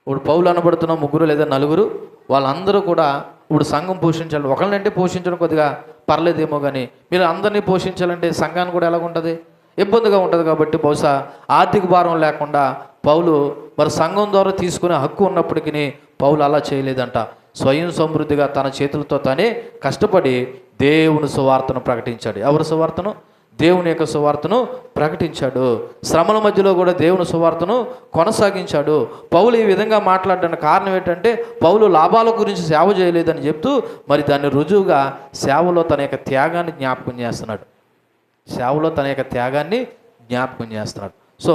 ఇప్పుడు పౌలు అనబడుతున్న 3 లేదా 4 వాళ్ళందరూ కూడా ఇప్పుడు సంఘం పోషించాలి. ఒకళ్ళంటే పోషించడం కొద్దిగా పర్లేదేమో, కానీ మీరు అందరినీ పోషించాలంటే సంఘాన్ని కూడా ఎలాగుంటుంది? ఇబ్బందిగా ఉంటుంది. కాబట్టి బహుశా ఆర్థిక భారం లేకుండా పౌలు మరి సంఘం ద్వారా తీసుకునే హక్కు ఉన్నప్పటికీ పౌలు అలా చేయలేదంట. స్వయం సమృద్ధిగా తన చేతులతో తానే కష్టపడి దేవుని సువార్తను ప్రకటించాడు. ఎవరి సువార్తను? దేవుని యొక్క సువార్తను ప్రకటించాడు. శ్రమల మధ్యలో కూడా దేవుని సువార్తను కొనసాగించాడు. పౌలు ఈ విధంగా మాట్లాడడానికి కారణం ఏంటంటే పౌలు లాభాల గురించి సేవ చేయలేదని చెప్తూ మరి దాన్ని రుజువుగా సేవలో తన యొక్క త్యాగాన్ని జ్ఞాపకం చేస్తున్నాడు. సేవలో తన యొక్క త్యాగాన్ని జ్ఞాపకం చేస్తున్నాడు. సో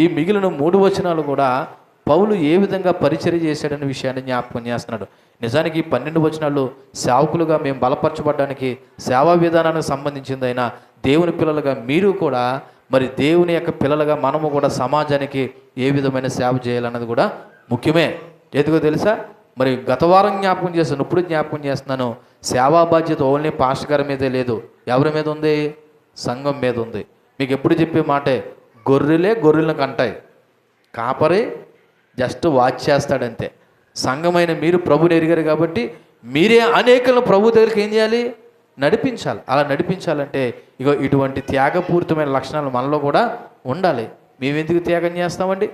ఈ మిగిలిన 3 వచనాలు కూడా పౌలు ఏ విధంగా పరిచర్య చేశాడనే విషయాన్ని జ్ఞాపకం చేస్తున్నాడు. నిజానికి 12 వచనాలు సేవకులుగా మేము బలపరచబడడానికి సేవా విధానానికి సంబంధించిందైనా దేవుని పిల్లలుగా మీరు కూడా మరి దేవుని యొక్క పిల్లలుగా మనము కూడా సమాజానికి ఏ విధమైన సేవ చేయాలన్నది కూడా ముఖ్యమే. ఎందుకో తెలుసా? మరి గత వారం జ్ఞాపకం చేస్తాను, ఇప్పుడు జ్ఞాపకం చేస్తున్నాను. సేవా బాధ్యత ఓన్లీ పాస్టర్ గారి మీదే లేదు. ఎవరి మీద ఉంది? సంఘం మీద ఉంది. మీకు ఎప్పుడు చెప్పే మాటే, గొర్రెలను కంటాయి, కాపరి జస్ట్ వాచ్ చేస్తాడంతే. సంఘమైన మీరు ప్రభుని ఎరిగారు కాబట్టి మీరే అనేకలను ప్రభు దగ్గరికి ఏం చేయాలి? నడిపించాలి. అలా నడిపించాలంటే ఇగో ఇటువంటి త్యాగపూరితమైన లక్షణాలు మనలో కూడా ఉండాలి. మేమెందుకు త్యాగం చేస్తామండి?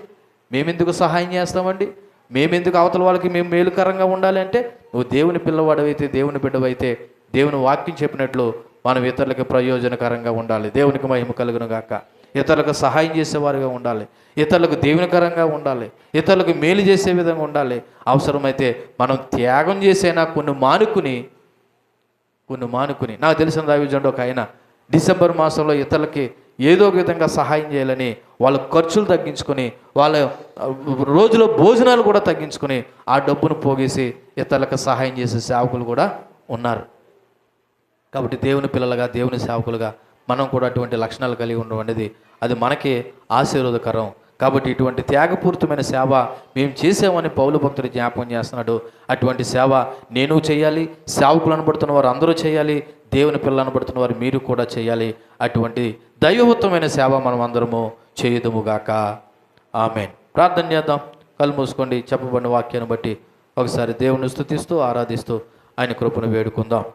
మేమెందుకు సహాయం చేస్తామండి? మేమెందుకు అవతల వాళ్ళకి మేము మేలుకరంగా ఉండాలి అంటే, నువ్వు దేవుని పిల్లవాడవైతే, దేవుని బిడ్డవైతే దేవుని వాక్యం చెప్పినట్లు మనం ఇతరులకు ప్రయోజనకరంగా ఉండాలి. దేవునికి మహిమ కలుగును గాక. ఇతరులకు సహాయం చేసేవారుగా ఉండాలి. ఇతరులకు దీవెనకరంగా ఉండాలి. ఇతరులకు మేలు చేసే విధంగా ఉండాలి. అవసరమైతే మనం త్యాగం చేసైనా కొన్ని మానుకుని నాకు తెలిసిన దైవజనుడు ఒక ఆయన డిసెంబర్ మాసంలో ఇతరులకి ఏదో ఒక విధంగా సహాయం చేయాలని వాళ్ళ ఖర్చులు తగ్గించుకొని, వాళ్ళ రోజులో భోజనాలు కూడా తగ్గించుకొని ఆ డబ్బును పోగేసి ఇతరులకు సహాయం చేసే సేవకులు కూడా ఉన్నారు. కాబట్టి దేవుని పిల్లలుగా, దేవుని సేవకులుగా మనం కూడా అటువంటి లక్షణాలు కలిగి ఉండడం అనేది అది మనకి ఆశీర్వాదకరం. కాబట్టి ఇటువంటి త్యాగపూరితమైన సేవ మేము చేసామని పౌలు భక్తుడు జ్ఞాపకం చేస్తున్నాడు. అటువంటి సేవ నేను చేయాలి, సేవకులు అనబడుతున్న వారు అందరూ చేయాలి, దేవుని పిల్లలు అనబడుతున్న వారు మీరు కూడా చేయాలి. అటువంటి దైవోత్తమైన సేవ మనం అందరము చేయుదుముగాక. ఆమేన్. ప్రార్థన చేద్దాం. కళ్ళు మూసుకోండి. చెప్పబడిన వాక్యాన్ని బట్టి ఒకసారి దేవుని స్తుతిస్తూ ఆరాధిస్తూ ఆయన కృపను వేడుకుందాం.